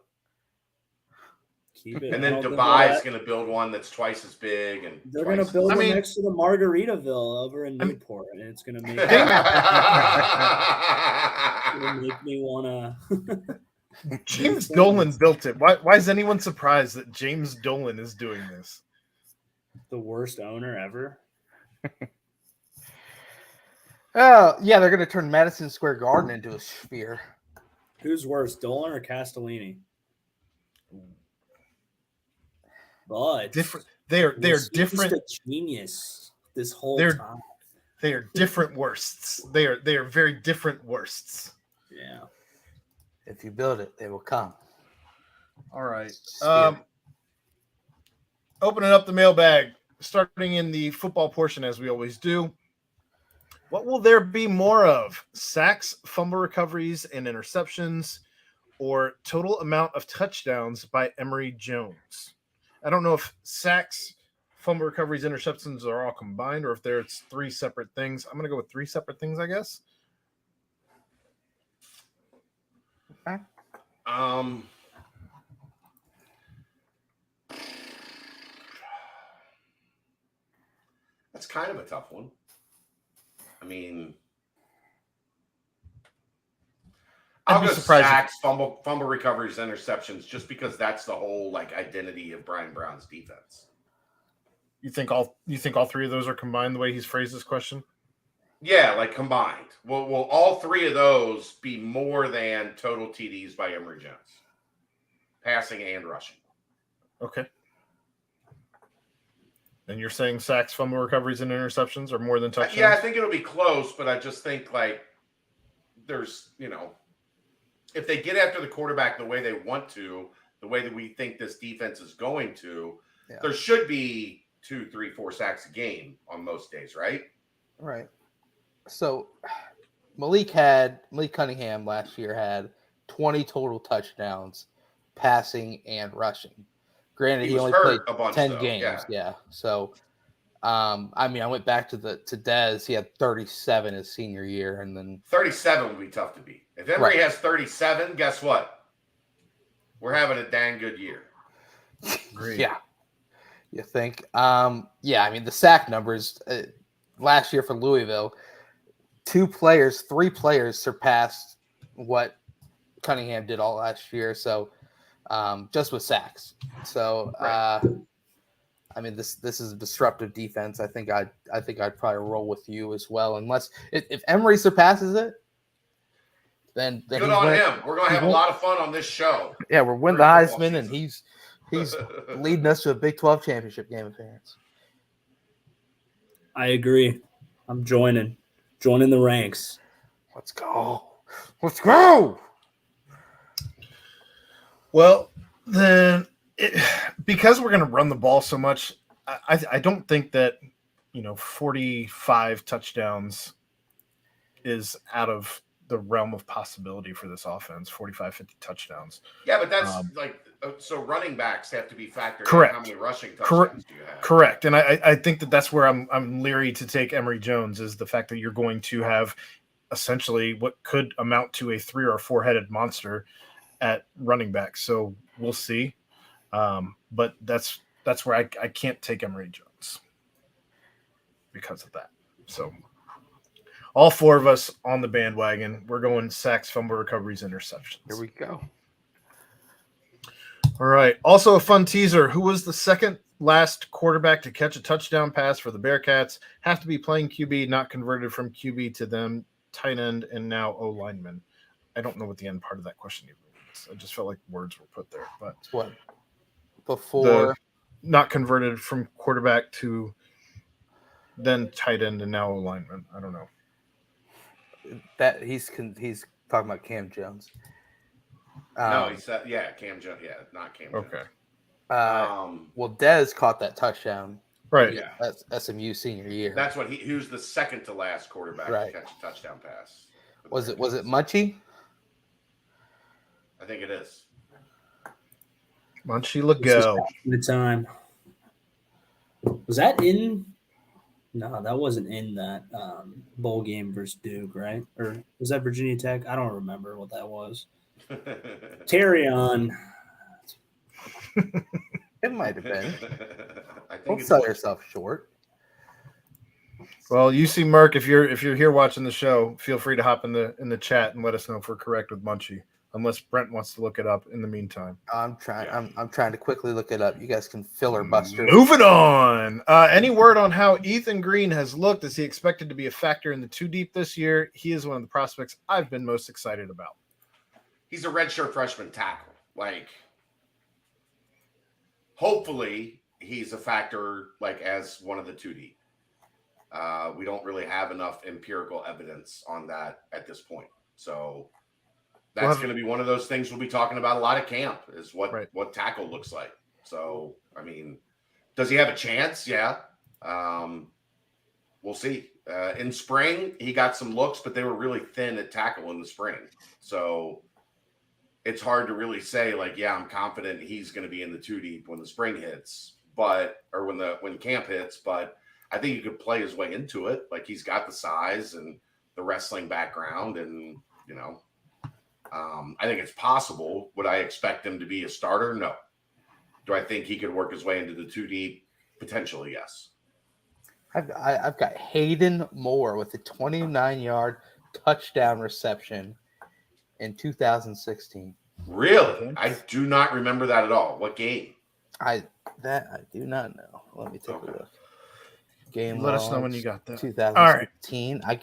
Keep it. And then Dubai is going to build one that's twice as big. And they're going to build one next to the Margaritaville over in Newport, and it's going to make, make me want to. James Dolan built it. Why is anyone surprised that James Dolan is doing this? The worst owner ever. Oh yeah, they're going to turn Madison Square Garden into a sphere. Who's worse, Dolan or Castellini? But different. They're different. A genius this whole time. They are different worsts. They are very different worsts. Yeah. If you build it, they will come. All right. Opening up the mailbag, starting in the football portion as we always do. What will there be more of? Sacks, fumble recoveries, and interceptions, or total amount of touchdowns by Emory Jones? I don't know if sacks, fumble recoveries, interceptions are all combined, or if there's three separate things. I'm going to go with three separate things, I guess. Okay. That's kind of a tough one. I mean, I'll go sacks, fumble recoveries, interceptions, just because that's the whole identity of Brian Brown's defense. You think all three of those are combined the way he's phrased this question? Yeah, combined. Will all three of those be more than total TDs by Emory Jones, passing and rushing? Okay. And you're saying sacks, fumble recoveries, and interceptions are more than touchdowns? Yeah, I think it'll be close, but I just think there's if they get after the quarterback the way they want to, the way that we think this defense is going to, there should be 2, 3, 4 sacks a game on most days, right? Right. So Malik Cunningham last year had 20 total touchdowns, passing and rushing. Granted, he only played 10 games. Yeah. So, I went back to Dez. He had 37 his senior year, and then 37 would be tough to beat. If Emory has 37, guess what? We're having a dang good year. Great. Yeah. You think? The sack numbers last year for Louisville, 3 players surpassed what Cunningham did all last year. So, just with sacks. So, this is a disruptive defense. I think I'd probably roll with you as well, unless if Emory surpasses it, then good on him. We're gonna have a lot of fun on this show. Yeah, we're winning the Heisman, and he's leading us to a Big 12 championship game appearance. I agree. I'm joining the ranks. Let's go. Well, then, because we're going to run the ball so much, I don't think that 45 touchdowns is out of the realm of possibility for this offense. 45, 50 touchdowns. Yeah, but that's so running backs have to be factored. Correct. In. How many rushing touchdowns do you have? Correct, and I think that's where I'm leery to take Emory Jones, is the fact that you're going to have essentially what could amount to a 3 or 4-headed monster at running back. So we'll see. But that's where I can't take Emory Jones because of that. So all 4 of us on the bandwagon, we're going sacks, fumble recoveries, interceptions. Here we go. All right. Also a fun teaser. Who was the second last quarterback to catch a touchdown pass for the Bearcats have to be playing QB, not converted from QB to them, tight end, and now O lineman. I don't know what the end part of that question even means. I just felt like words were put there, but It's what the before not converted from quarterback to then tight end and now O lineman. I don't know. that he's talking about Cam Jones. No, he said, yeah, Cam Jones. Yeah, not Cam Jones. Okay. Well, Dez caught that touchdown. Right. Yeah. That's SMU senior year. That's what he was the second to last quarterback Right. to catch a touchdown pass. Was it Munchie? I think it is. Munchie Legault. The time. Was that in? No, that wasn't in that bowl game versus Duke, right? Or was that Virginia Tech? I don't remember what that was. Terry on. It might have been. I think Don't it's sell yourself short. Well, UC Merck, if you're here watching the show, feel free to hop in the chat and let us know if we're correct with Munchie. Unless Brent wants to look it up in the meantime. I'm trying. I'm trying to quickly look it up. You guys can filler buster. Moving on. Any word on how Ethan Green has looked? Is he expected to be a factor in the 2 deep this year? He is one of the prospects I've been most excited about. He's a redshirt freshman tackle. Like, hopefully he's a factor like as one of the 2 deep. We don't really have enough empirical evidence on that at this point. So that's going to be one of those things we'll be talking about a lot at camp is what tackle looks like. So, I mean, does he have a chance? Yeah. We'll see. In spring, he got some looks, but they were really thin at tackle in the spring. So it's hard to really say like, yeah, I'm confident he's going to be in the 2 deep when the spring hits, or when camp hits, but I think he could play his way into it. Like he's got the size and the wrestling background and, you know, I think it's possible. Would I expect him to be a starter? No. Do I think he could work his way into the 2 deep? Potentially, yes. I've got Hayden Moore with a 29-yard touchdown reception in 2016. Really? I do not remember that at all. What game? I do not know. Let me take a look. Game. Let us know when you got that. 2016. Right. I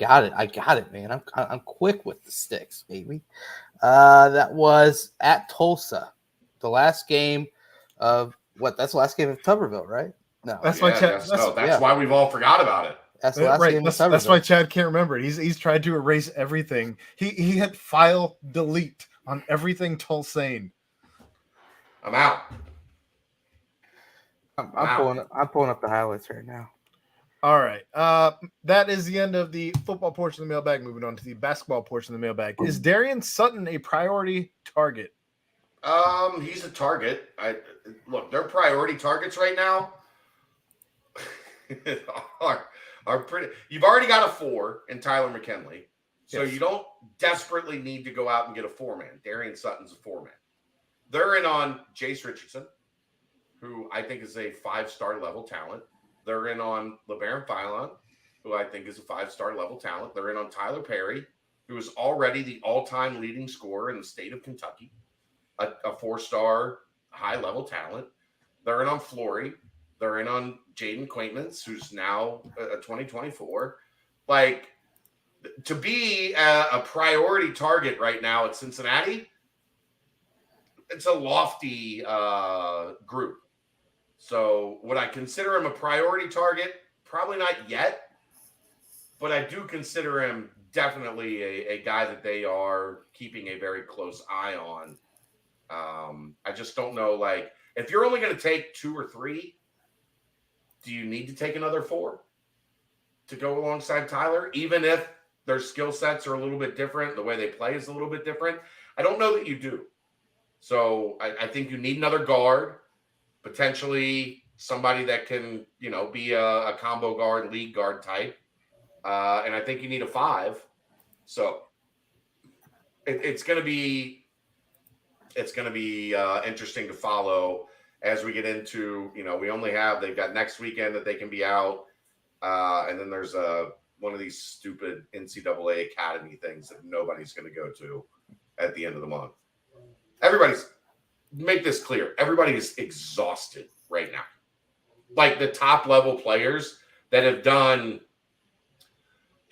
got it, man. I'm quick with the sticks, baby. That was at Tulsa, the last game of what? That's the last game of Tuberville, right? No, that's why Chad. That's why we've all forgot about it. That's the last game of Tuberville. That's why Chad can't remember it. He's tried to erase everything. He had file delete on everything Tulsane. I'm out. I'm pulling up the highlights right now. All right. That is the end of the football portion of the mailbag. Moving on to the basketball portion of the mailbag. Is Darian Sutton a priority target? He's a target. Look, their priority targets right now are pretty. You've already got a 4 in Tyler McKinley, so you don't desperately need to go out and get a 4-man. Darian Sutton's a 4-man. They're in on Jace Richardson, who I think is a 5-star level talent. They're in on LeBaron Philon, who I think is a 5-star level talent. They're in on Tyler Perry, who is already the all-time leading scorer in the state of Kentucky, a 4-star high-level talent. They're in on Flory. They're in on Jaden Quaintmans, who's now a 2024. Like, to be a priority target right now at Cincinnati, it's a lofty group. So would I consider him a priority target? Probably not yet, but I do consider him definitely a guy that they are keeping a very close eye on. I just don't know, like, if you're only going to take 2 or 3, do you need to take another 4 to go alongside Tyler, even if their skill sets are a little bit different, the way they play is a little bit different? I don't know that you do. So I think you need another guard, potentially somebody that can, be a combo guard, league guard type. And I think you need a 5. So it's going to be interesting to follow as we get into, they've got next weekend that they can be out. And then there's one of these stupid NCAA Academy things that nobody's going to go to at the end of the month. Make this clear. Everybody is exhausted right now. like the top level players that have done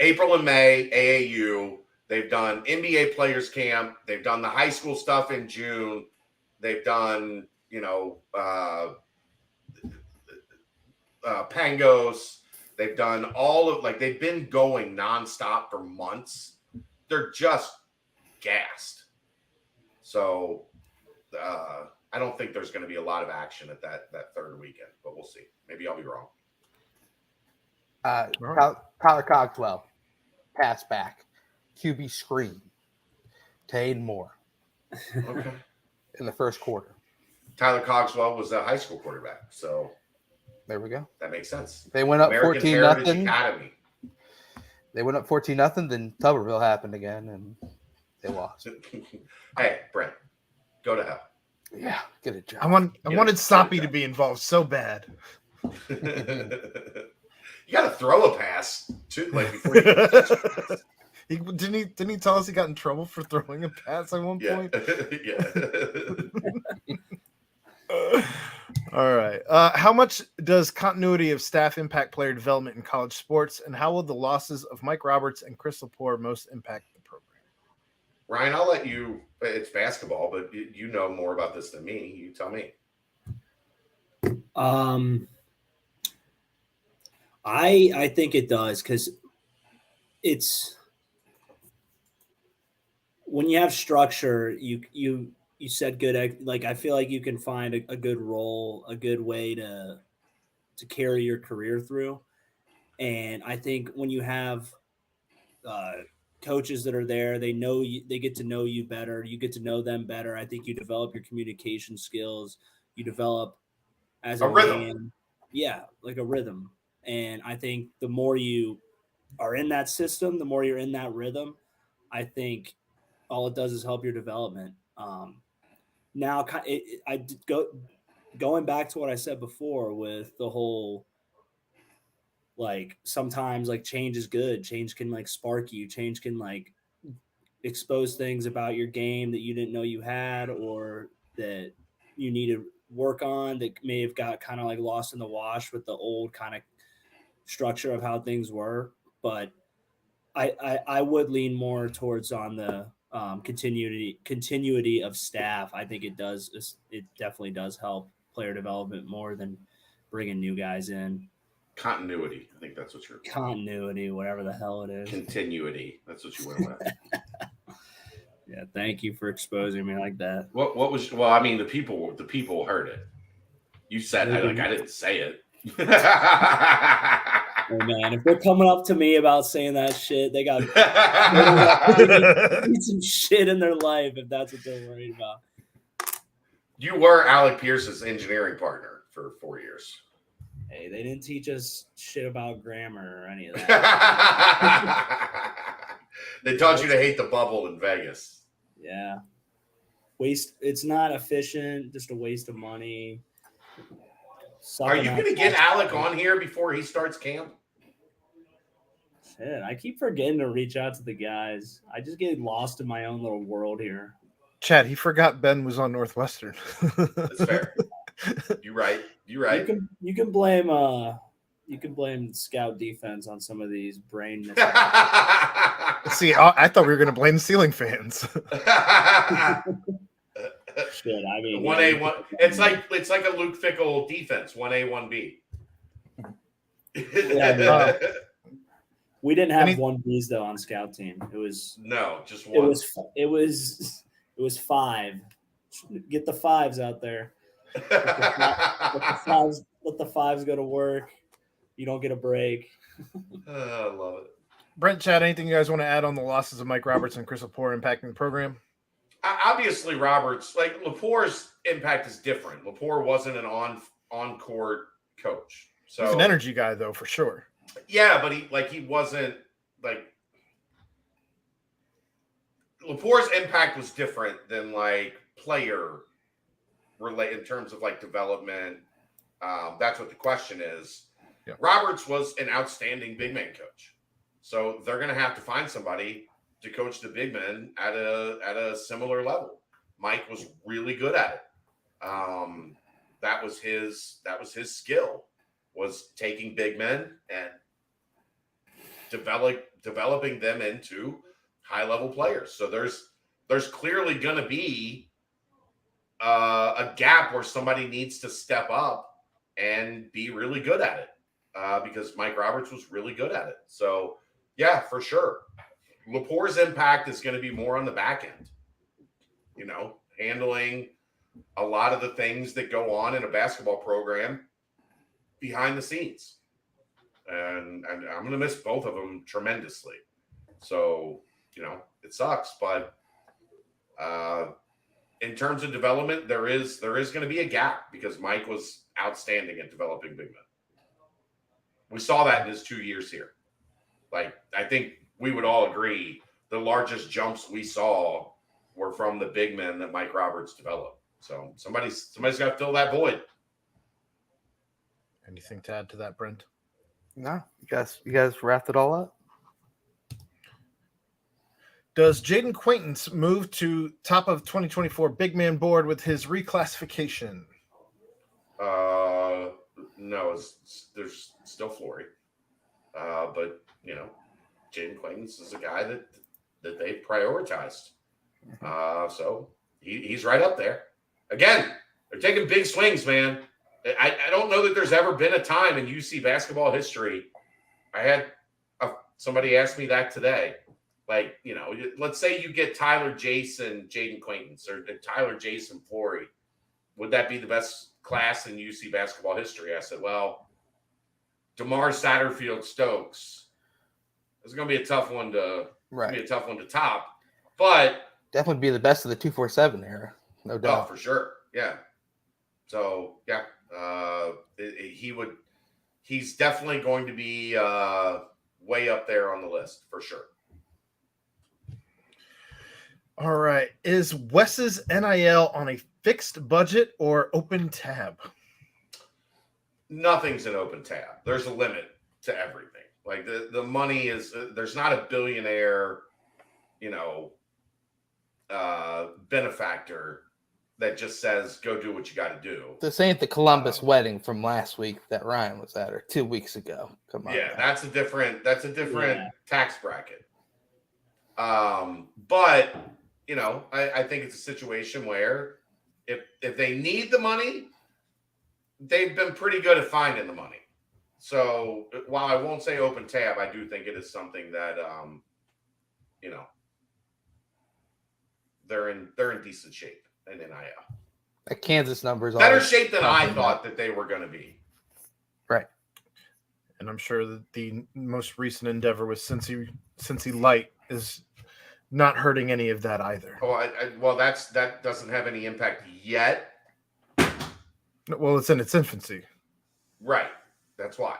April and May AAU. They've done NBA players camp. They've done the high school stuff in June. They've done, Pangos. They've done all of they've been going nonstop for months. They're just gassed. So I don't think there's going to be a lot of action at that third weekend, but we'll see. Maybe I'll be wrong. Tyler Cogswell, pass back, QB screen, to Aiden Moore. Okay. In the first quarter. Tyler Cogswell was a high school quarterback, so there we go. That makes sense. They went up American 14-0. Academy. They went up 14-0. Then Tuberville happened again, and they lost. Hey, Brent, go to hell. Yeah, get a job. I wanted Soppy to be involved so bad. You got to throw a pass too, before you catch a pass. Didn't he tell us he got in trouble for throwing a pass at one point? Yeah. All right. How much does continuity of staff impact player development in college sports, and how will the losses of Mike Roberts and Chris Lepore most impact the program? Ryan, I'll let you. It's basketball, but you know more about this than me. You tell me. I think it does, because it's when you have structure, you said good. I feel like you can find a good role, a good way to carry your career through. And I think when you have coaches that are there, they know you, they get to know you better. You get to know them better. I think you develop your communication skills. You develop as a rhythm. man. Yeah, like a rhythm. And I think the more you are in that system, the more you're in that rhythm, I think all it does is help your development. Now, going back to what I said before with the whole, sometimes change is good. Change can spark you. Change can expose things about your game that you didn't know you had, or that you need to work on, that may have got kind of lost in the wash with the old kind of structure of how things were. But I would lean more towards on the continuity of staff. I think it definitely does help player development more than bringing new guys in. Continuity. I think that's what you're. Continuity, whatever the hell it is. Continuity. That's what you went with. Yeah, thank you for exposing me like that. What was? Well, I mean, the people heard it. You said I didn't say it. Oh man, if they're coming up to me about saying that shit, they got some shit in their life if that's what they're worried about. You were Alec Pierce's engineering partner for 4 years. Hey, they didn't teach us shit about grammar or any of that. They taught you to hate the bubble in Vegas. Yeah. It's not efficient, just a waste of money. Are you going to get Alec on here before he starts camp? Shit, I keep forgetting to reach out to the guys. I just get lost in my own little world here. Chad, he forgot Ben was on Northwestern. That's fair. You're right. You can blame scout defense on some of these brain misses. See, I thought we were going to blame ceiling fans. Shit, I mean, 1A, 1. It's like a Luke Fickell defense. 1A, 1B. Yeah, we didn't have 1Bs though on scout team. It was just one. It was 5. Get the 5s out there. Let the fives go to work. You don't get a break. I love it. Brent, Chad, anything you guys want to add on the losses of Mike Roberts and Chris Lepore impacting the program? Obviously, Roberts, Lepore's impact is different. Lepore wasn't an on-court coach. So he's an energy guy, though, for sure. Yeah, but he wasn't Lepore's impact was different than player relate in terms of development. That's what the question is. Yeah. Roberts was an outstanding big man coach, so they're going to have to find somebody to coach the big men at a similar level. Mike was really good at it. That was his skill. was taking big men and developing them into high-level players. So there's clearly going to be a gap where somebody needs to step up and be really good at it because Mike Roberts was really good at it. So, yeah, for sure. Lepore's impact is going to be more on the back end, handling a lot of the things that go on in a basketball program behind the scenes. And I'm going to miss both of them tremendously. So, it sucks, but in terms of development, there is going to be a gap because Mike was outstanding at developing big men. We saw that in his 2 years here. Like, I think we would all agree the largest jumps we saw were from the big men that Mike Roberts developed. So somebody's got to fill that void. Anything to add to that, Brent? No, you guys wrapped it all up. Does Jaden Quaintance move to top of 2024 big man board with his reclassification? No, there's still Flory. But, Jaden Quaintance is a guy that they prioritized. So he's right up there. Again, they're taking big swings, man. I don't know that there's ever been a time in UC basketball history. I had somebody ask me that today. Like, let's say you get Tyler Jason, Jaden Quaintance, or Tyler Jason Flory. Would that be the best class in UC basketball history? I said, well, DeMar Satterfield Stokes. It's going to be a tough one to top, but definitely be the best of the 247 era, no doubt. Oh, for sure, yeah. So yeah, he's definitely going to be way up there on the list for sure. All right. Is Wes's NIL on a fixed budget or open tab? Nothing's an open tab. There's a limit to everything. Like the money is, there's not a billionaire, benefactor that just says, go do what you got to do. This ain't the Columbus wedding from last week that Ryan was at, or 2 weeks ago. Come on. Yeah, that's a different tax bracket. But I think it's a situation where if they need the money, they've been pretty good at finding the money. So while I won't say open tab, I do think it is something that they're in decent shape in NIL. The Kansas numbers better shape than I thought that they were going to be. Right. And I'm sure that the most recent endeavor with Cincy Light is not hurting any of that either. Oh, well, that doesn't have any impact yet. Well, it's in its infancy. Right. That's why.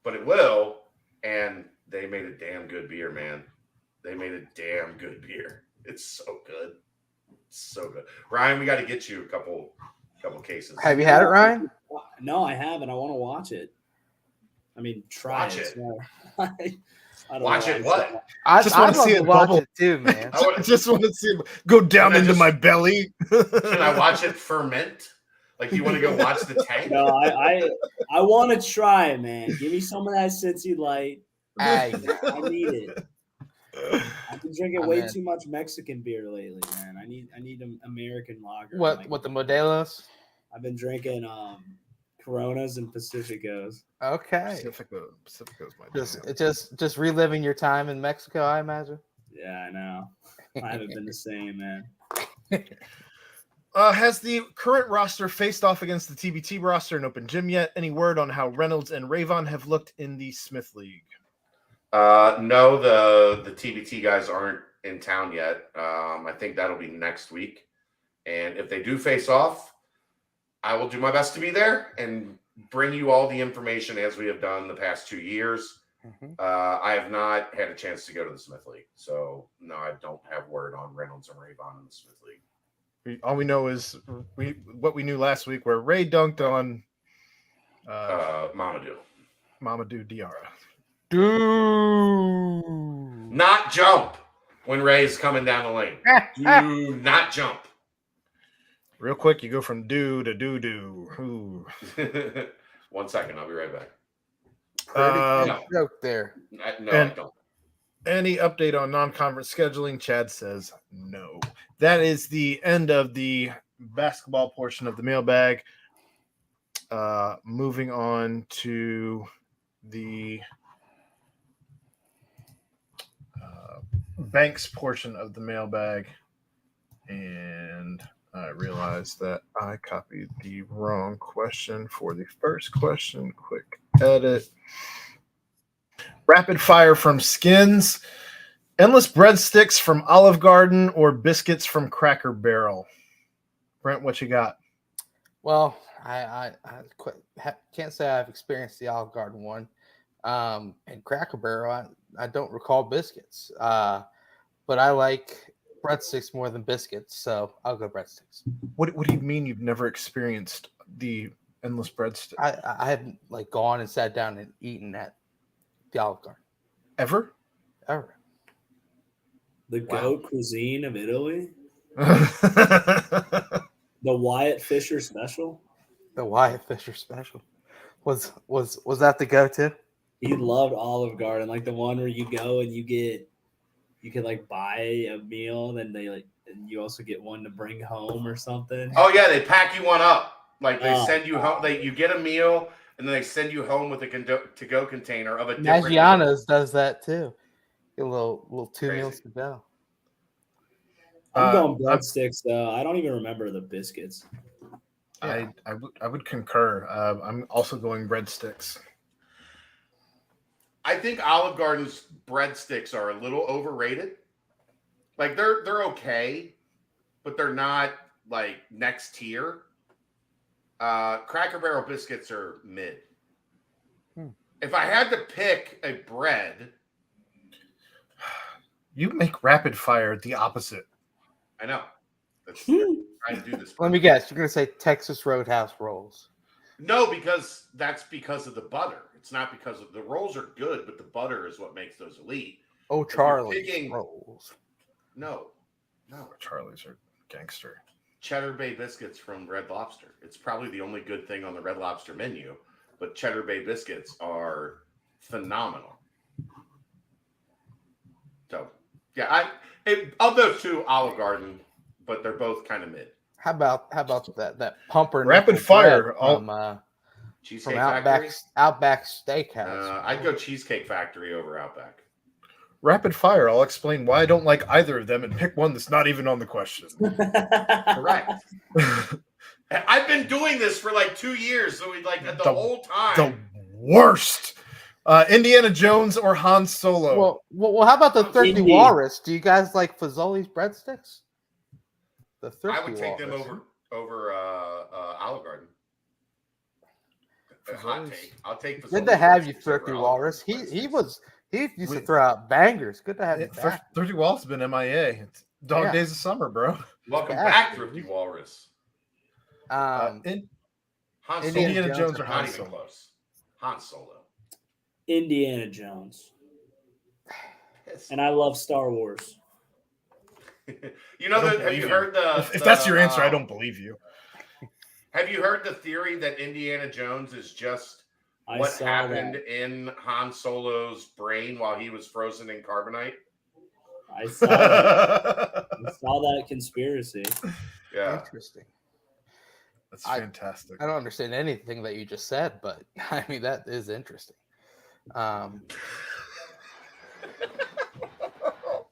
But it will. And they made a damn good beer, man. They made a damn good beer. It's so good. It's so good. Ryan, we got to get you a couple cases. Have you had it, Ryan? No, I haven't. I want to watch it. I mean, try Watch it. So, I don't Watch know. it what? I just want to see it bubble too, man. I just want to see it go down into my belly. Can I watch it ferment? Like, you want to go watch the tank? No, I want to try it, man. Give me some of that Cincy Light. I need it. I've been drinking way too much Mexican beer lately, man. I need an American lager. What the Modelos? I've been drinking Coronas and Pacificos. Okay. Pacifico's my Just reliving your time in Mexico, I imagine. Yeah, I know. I haven't been the same, man. Has the current roster faced off against the TBT roster in open gym yet? Any word on how Reynolds and Ravon have looked in the Smith League? No, the TBT guys aren't in town yet. I think that'll be next week. And if they do face off, I will do my best to be there and bring you all the information as we have done the past 2 years. Mm-hmm. I have not had a chance to go to the Smith League. So, no, I don't have word on Reynolds and Ravon in the Smith League. All we know is what we knew last week, where Ray dunked on Mamadou Diarra. Do not jump when Ray's coming down the lane. Do not jump. Real quick, you go from do to do. 1 second, I'll be right back. Pretty good No. joke there. I And- don't. Any update on non-conference scheduling? Chad says no. That is the end of the basketball portion of the mailbag. Moving on to the banks portion of the mailbag. And I realized that I copied the wrong question for the first question. Quick edit. Rapid fire from Skins. Endless breadsticks from Olive Garden or biscuits from Cracker Barrel? Brent, what you got? Well, I can't say I've experienced the Olive Garden one. And Cracker Barrel, I don't recall biscuits. But I like breadsticks more than biscuits, so I'll go breadsticks. What do you mean you've never experienced the endless breadstick? I haven't like gone and sat down and eaten at the Olive Garden Ever? ever. The Wow. goat cuisine of Italy. The Wyatt Fisher special. The Wyatt Fisher special was that the go-to? He loved Olive Garden, like the one where you go and you can like buy a meal, then and you also get one to bring home or something. Oh yeah, they pack you one up. Like they Oh, send you home. You get a meal, and then they send you home with a to-go container of a different meal. Maggiano's does that too. Get a little 2 Crazy. meals to go. I'm going breadsticks though. I don't even remember the biscuits. I would concur. I'm also going breadsticks. I think Olive Garden's breadsticks are a little overrated. Like they're okay, but they're not like next tier. Cracker Barrel biscuits are mid. If I had to pick a bread, You make rapid fire the opposite. I know. That's trying to do this. Let me guess. You're gonna say Texas Roadhouse rolls. No, because of the butter. It's not because of the rolls are good, but the butter is what makes those elite. Oh, you're Charlie's picking- rolls. No. Charlie's are gangster. Cheddar Bay biscuits from Red Lobster. It's probably the only good thing on the Red Lobster menu, but Cheddar Bay biscuits are phenomenal. So, yeah, of those two, Olive Garden, but they're both kind of mid. How about that pumper Rapid fire, from Cheesecake Outback Factory. Outback Steakhouse? I'd go Cheesecake Factory over Outback. Rapid fire. I'll explain why I don't like either of them and pick one that's not even on the question. Correct. I've been doing this for like 2 years, so we the whole time. The worst. Indiana Jones or Han Solo? Well, how about the Thrifty Indy. Walrus? Do you guys like Fazoli's breadsticks? The Thrifty I would take them Walrus. over Olive Garden. Hot Fazoli's- take. I'll take. Good Fazoli's to have you, breadsticks Thrifty over Olive Walrus. Garden He breadsticks. used to Wait. throw out bangers. Good to have you back. 30 Walls have been MIA. It's dog Yeah. days of summer, bro. Welcome back, back, baby. Thrifty Walrus. Um, Han Solo. Indiana Jones or Not Han even Solo? close. Han Solo. Indiana Jones. Yes. And I love Star Wars. You know I don't have believe you you. heard the? If that's your answer, I uh, don't believe you. Have you heard the theory that Indiana Jones is just I what saw happened that. in Han Solo's brain while he was frozen in carbonite? I saw that. I saw that conspiracy. Yeah. Interesting. That's I- fantastic. I don't understand anything that you just said, but I mean that is interesting.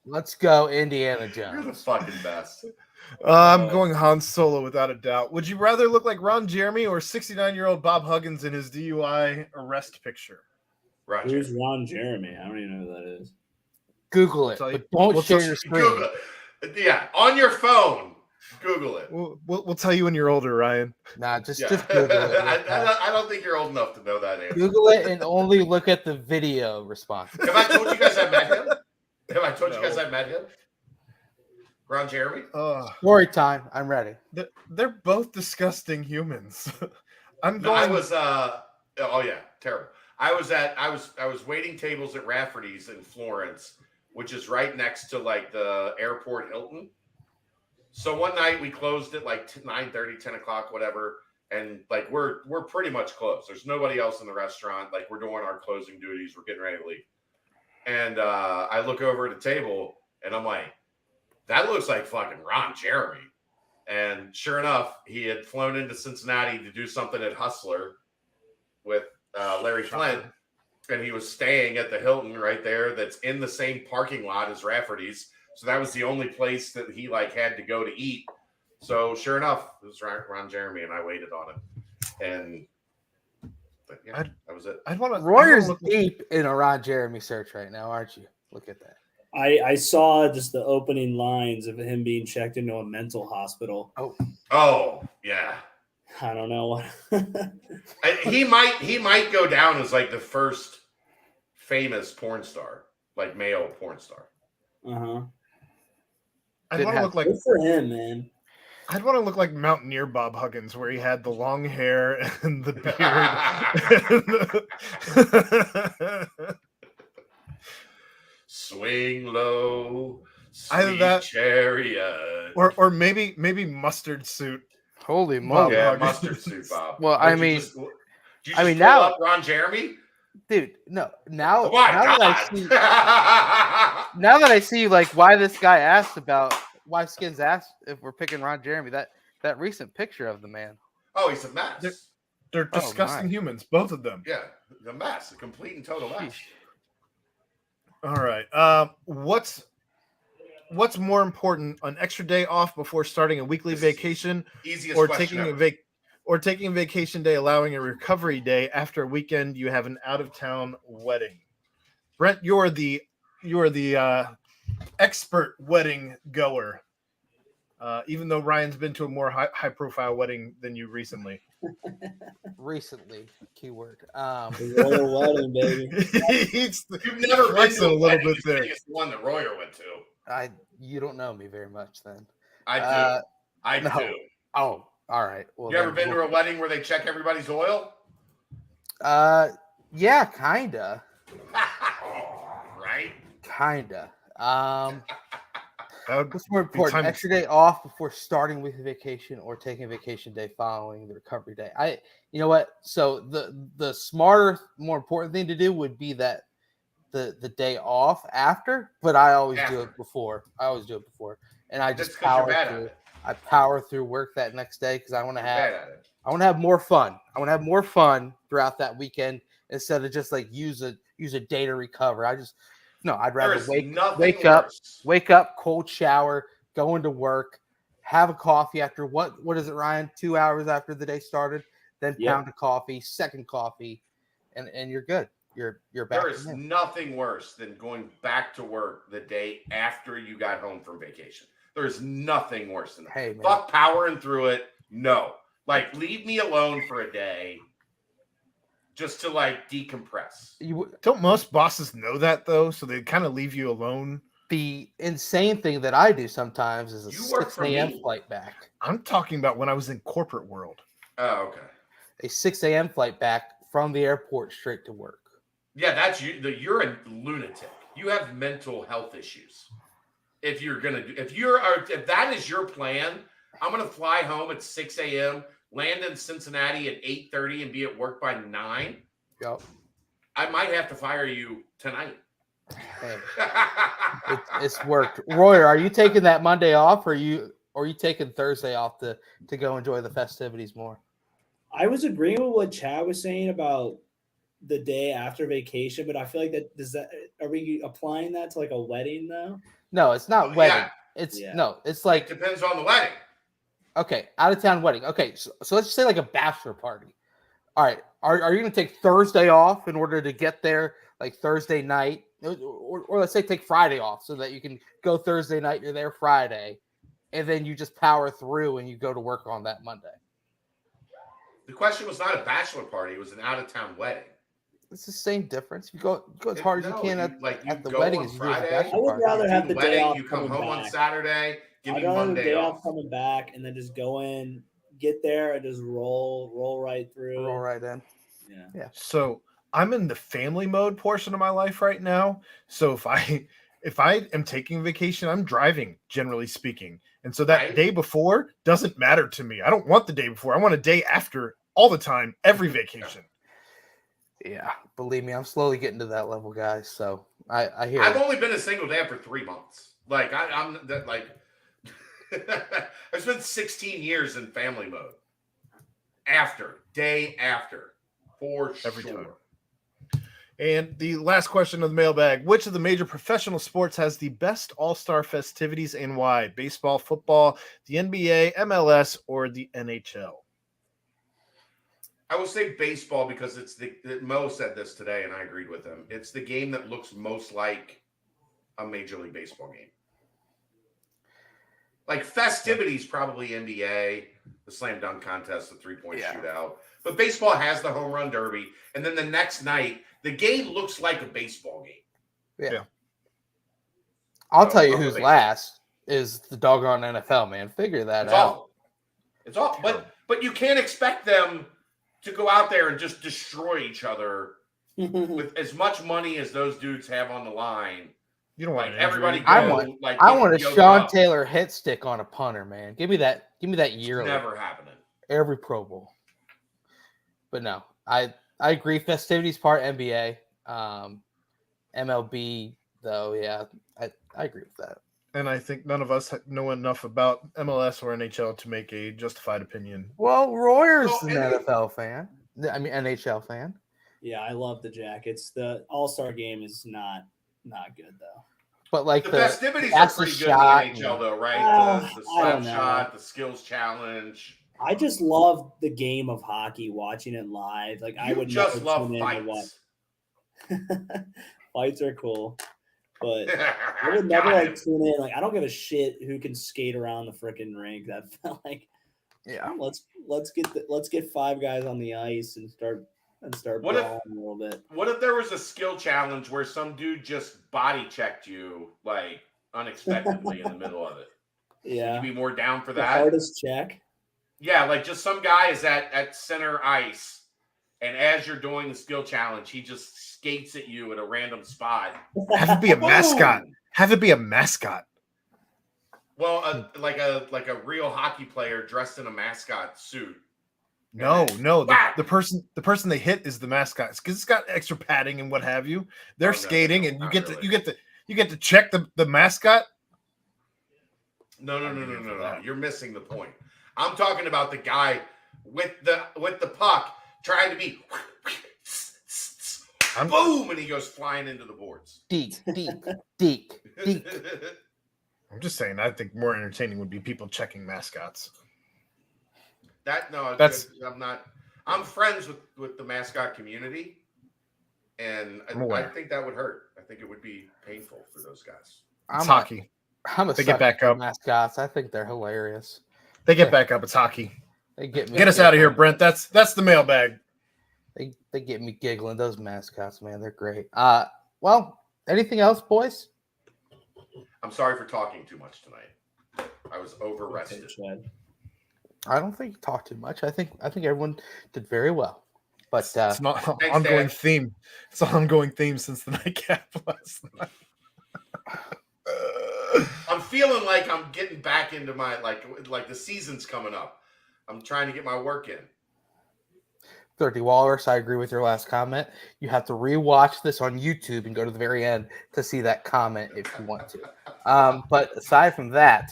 Let's go, Indiana You're the Jones. fucking best. I'm going Han Solo without a doubt. Would you rather look like Ron Jeremy or 69-year-old Bob Huggins in his DUI arrest picture? Roger. Who's Ron Jeremy? I don't even know who that is. Google it, Tell you- but don't we'll share tell your you- screen. Google it. Yeah, on your phone. Google it. We'll tell you when you're older, Ryan. Nah, just Yeah. Google it. I don't think you're old enough to know that answer. Google it and only look at the video response. Have I told you guys I met him? Have I told No. you guys I met him? Ron Jeremy? Story time. I'm ready. They're both disgusting humans. I'm No, I going. was oh yeah, terrible. I was waiting tables at Rafferty's in Florence, which is right next to like the airport Hilton. So one night we closed at like 9:30, 10 o'clock, whatever. and like we're pretty much closed. There's nobody else in the restaurant. Like we're doing our closing duties. We're getting ready to leave. And I look over at the table and I'm like, that looks like fucking Ron Jeremy. And sure enough, he had flown into Cincinnati to do something at Hustler with Larry Flint. And he was staying at the Hilton right there that's in the same parking lot as Rafferty's. So that was the only place that he like had to go to eat. So sure enough, it was Ron Jeremy, and I waited on him. But yeah, that was it. Royer's deep in a Ron Jeremy search right now, aren't you? Look at that. I saw just the opening lines of him being checked into a mental hospital. Oh yeah. I don't know. he might go down as like the first famous porn star, like male porn star. I'd want to look like good for him, man. I'd want to look like Mountaineer Bob Huggins, where he had the long hair and the beard. Swing low, either that chariot, or maybe mustard suit. Holy moly! Yeah, mustard suit, Bob. Well, I mean, did you just now up Ron Jeremy, dude. No, now that I see like why this guy asked about why Skins asked if we're picking Ron Jeremy. That recent picture of the man. Oh, he's a mess. They're disgusting humans, both of them. Yeah, a mess, a complete and total mess. All right. What's more important, an extra day off before starting a weekly vacation, or taking a vacation day, allowing a recovery day after a weekend you have an out-of-town wedding? Brent, you're the expert wedding goer. Even though Ryan's been to a more high-profile wedding than you recently. Recently, keyword. Royal wedding, baby. You've never been to a little bit there. It's the one that Royer went to. You don't know me very much, then. I do. I do. Oh, all right. Well, you ever been to a wedding where they check everybody's oil? Yeah, kinda. Right? Kinda. What's more important, extra day off before starting weekly vacation or taking a vacation day following the recovery day? You know what? So the smarter, more important thing to do would be that the day off after, but I always do it before. And I just power through. I power through work that next day because I want to have more fun. I want to have more fun throughout that weekend instead of just like use a day to recover. I'd rather wake up, cold shower, go into work, have a coffee after what is it, Ryan? 2 hours after the day started, then pound a coffee, second coffee, and you're good. You're back. There is nothing worse than going back to work the day after you got home from vacation. There is nothing worse than that. Hey, man. Fuck powering through it. No. Like, leave me alone for a day just to, like, decompress. Don't most bosses know that, though? So they kind of leave you alone? The insane thing that I do sometimes is a 6 a.m. flight back. I'm talking about when I was in corporate world. Oh, okay. A 6 a.m. flight back from the airport straight to work. Yeah, that's you. You're a lunatic. You have mental health issues. If that is your plan, I'm gonna fly home at 6 a.m., land in Cincinnati at 8:30, and be at work by 9. Yep. I might have to fire you tonight. Hey, it's worked. Royer, are you taking that Monday off, or are you taking Thursday off to go enjoy the festivities more? I was agreeing with what Chad was saying about the day after vacation, but I feel like are we applying that to like a wedding though? No, it's not wedding. Yeah. It's like it depends on the wedding. Okay, out of town wedding. Okay, so let's just say like a bachelor party. All right, are you going to take Thursday off in order to get there like Thursday night, or let's say take Friday off so that you can go Thursday night, you're there Friday, and then you just power through and you go to work on that Monday? The question was not a bachelor party; it was an out of town wedding. It's the same difference. You go as hard as you can at the wedding as you do at the Friday. bachelor party. I would rather have the day off. You come home on Saturday. Give me I'd rather Monday the day off. off coming back, and then just go in, get there, and just roll right through. Roll right in. Yeah. So I'm in the family mode portion of my life right now. So if I am taking vacation, I'm driving, generally speaking. And so that Right. day before doesn't matter to me. I don't want the day before. I want a day after all the time, every vacation. Yeah, believe me, I'm slowly getting to that level, guys. So I hear I've you. only been a single dad for 3 months. Like I'm that like I spent 16 years in family mode. Day after, for Every sure. time. And the last question of the mailbag: which of the major professional sports has the best all-star festivities and why? Baseball, football, the NBA, MLS, or the NHL? I will say baseball because it's Mo said this today, and I agreed with him. It's the game that looks most like a Major League Baseball game. Like festivities, probably NBA, the slam dunk contest, the 3-point shootout. But baseball has the home run derby, and then the next night, the game looks like a baseball game. Yeah. I'll So, tell you I'm a who's big- last is the doggone NFL, man. Figure that It's out. awful. It's awful. But you can't expect them to go out there and just destroy each other with as much money as those dudes have on the line. You don't want Like everybody go. I want- like I get want a yoked Sean up. Taylor hit stick on a punter, man. Give me that It's yearly. never happening. Every Pro Bowl. But no, I agree. Festivities part NBA, MLB though. Yeah, I agree with that. And I think none of us know enough about MLS or NHL to make a justified opinion. Well, Royer's Well, an and they- NFL fan. I mean NHL fan. Yeah, I love the Jackets. The All-Star game is not good though. But like The the festivities are that's the pretty good shot, in the NHL, though, right? I The don't slap know. shot, the skills challenge. I just love the game of hockey, watching it live. Like I You would just never love tune in to watch. fights. Fights are cool, but I would never Got like him. tune in. Like I don't give a shit who can skate around the freaking rink. That felt like yeah. let's get 5 guys on the ice and start What if- brawling a little bit. What if there was a skill challenge where some dude just body checked you like unexpectedly in the middle of it? Would Yeah, you be more down for the that? hardest check. Yeah, like just some guy is at center ice, and as you're doing the skill challenge, he just skates at you at a random spot. Have it be a mascot. Boom! Have it be a mascot. Well, like a real hockey player dressed in a mascot suit. No. Whack! The person they hit is the mascot because it's got extra padding and what have you. They're Oh, no, skating, no, and you not get really. you get to check the mascot. No. You're missing the point. I'm talking about the guy with the puck trying to be boom, and he goes flying into the boards. Deep. I'm just saying. I think more entertaining would be people checking mascots. That's I'm not. I'm friends with the mascot community, and I'm I aware. think that would hurt. I think it would be painful for those guys. It's hockey. I'm a They get sucker back for up. mascots. I think they're hilarious. They get back up. It's hockey. They get me. Get us out of here, Brent. That's the mailbag. They get me giggling. Those mascots, man, they're great. Well, anything else, boys? I'm sorry for talking too much tonight. I was over rested. Chad. I don't think you talked too much. I think everyone did very well. But It's an ongoing Dan. theme. It's an ongoing theme since the nightcap last night. I'm feeling like I'm getting back into my like the season's coming up. I'm trying to get my work in. 30 Walrus, I agree with your last comment. You have to rewatch this on YouTube and go to the very end to see that comment if you want to. But aside from that,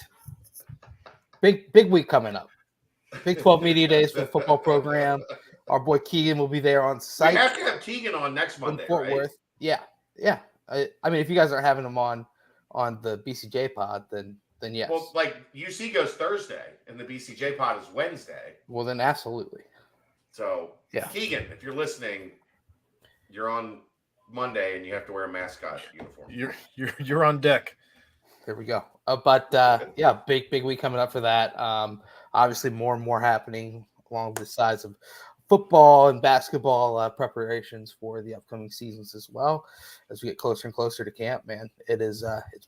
big week coming up. Big 12 Media Days for the football program. Our boy Keegan will be there on We site have to have Keegan on next in Monday, Fort right? Worth. Yeah. I mean, if you guys aren't having him on the BCJ pod, then yes. Well, like UC goes Thursday, and the BCJ pod is Wednesday. Well, then absolutely. So, Yeah. Keegan, if you're listening, you're on Monday, and you have to wear a mascot uniform. You're on deck. There we go. But yeah, big week coming up for that. Obviously, more and more happening along the sides of football and basketball preparations for the upcoming seasons as well. As we get closer and closer to camp, man, it's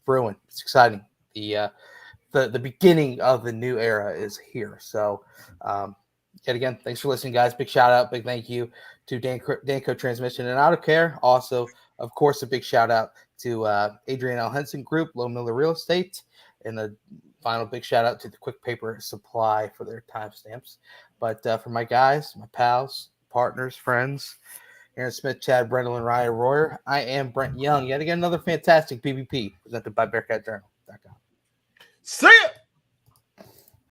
brewing. It's exciting. The beginning of the new era is here. So, yet again, thanks for listening, guys. Big shout out, big thank you to Danco Transmission and Auto Care. Also, Of course, a big shout out to Adrian L. Henson Group, Low Miller Real Estate, and a final big shout out to the Quick Paper Supply for their timestamps. But for my guys, my pals, partners, friends, Aaron Smith, Chad Brendel, and Ryan Royer, I am Brent Young. Yet again, another fantastic PvP presented by Bearcat Journal.com. See ya!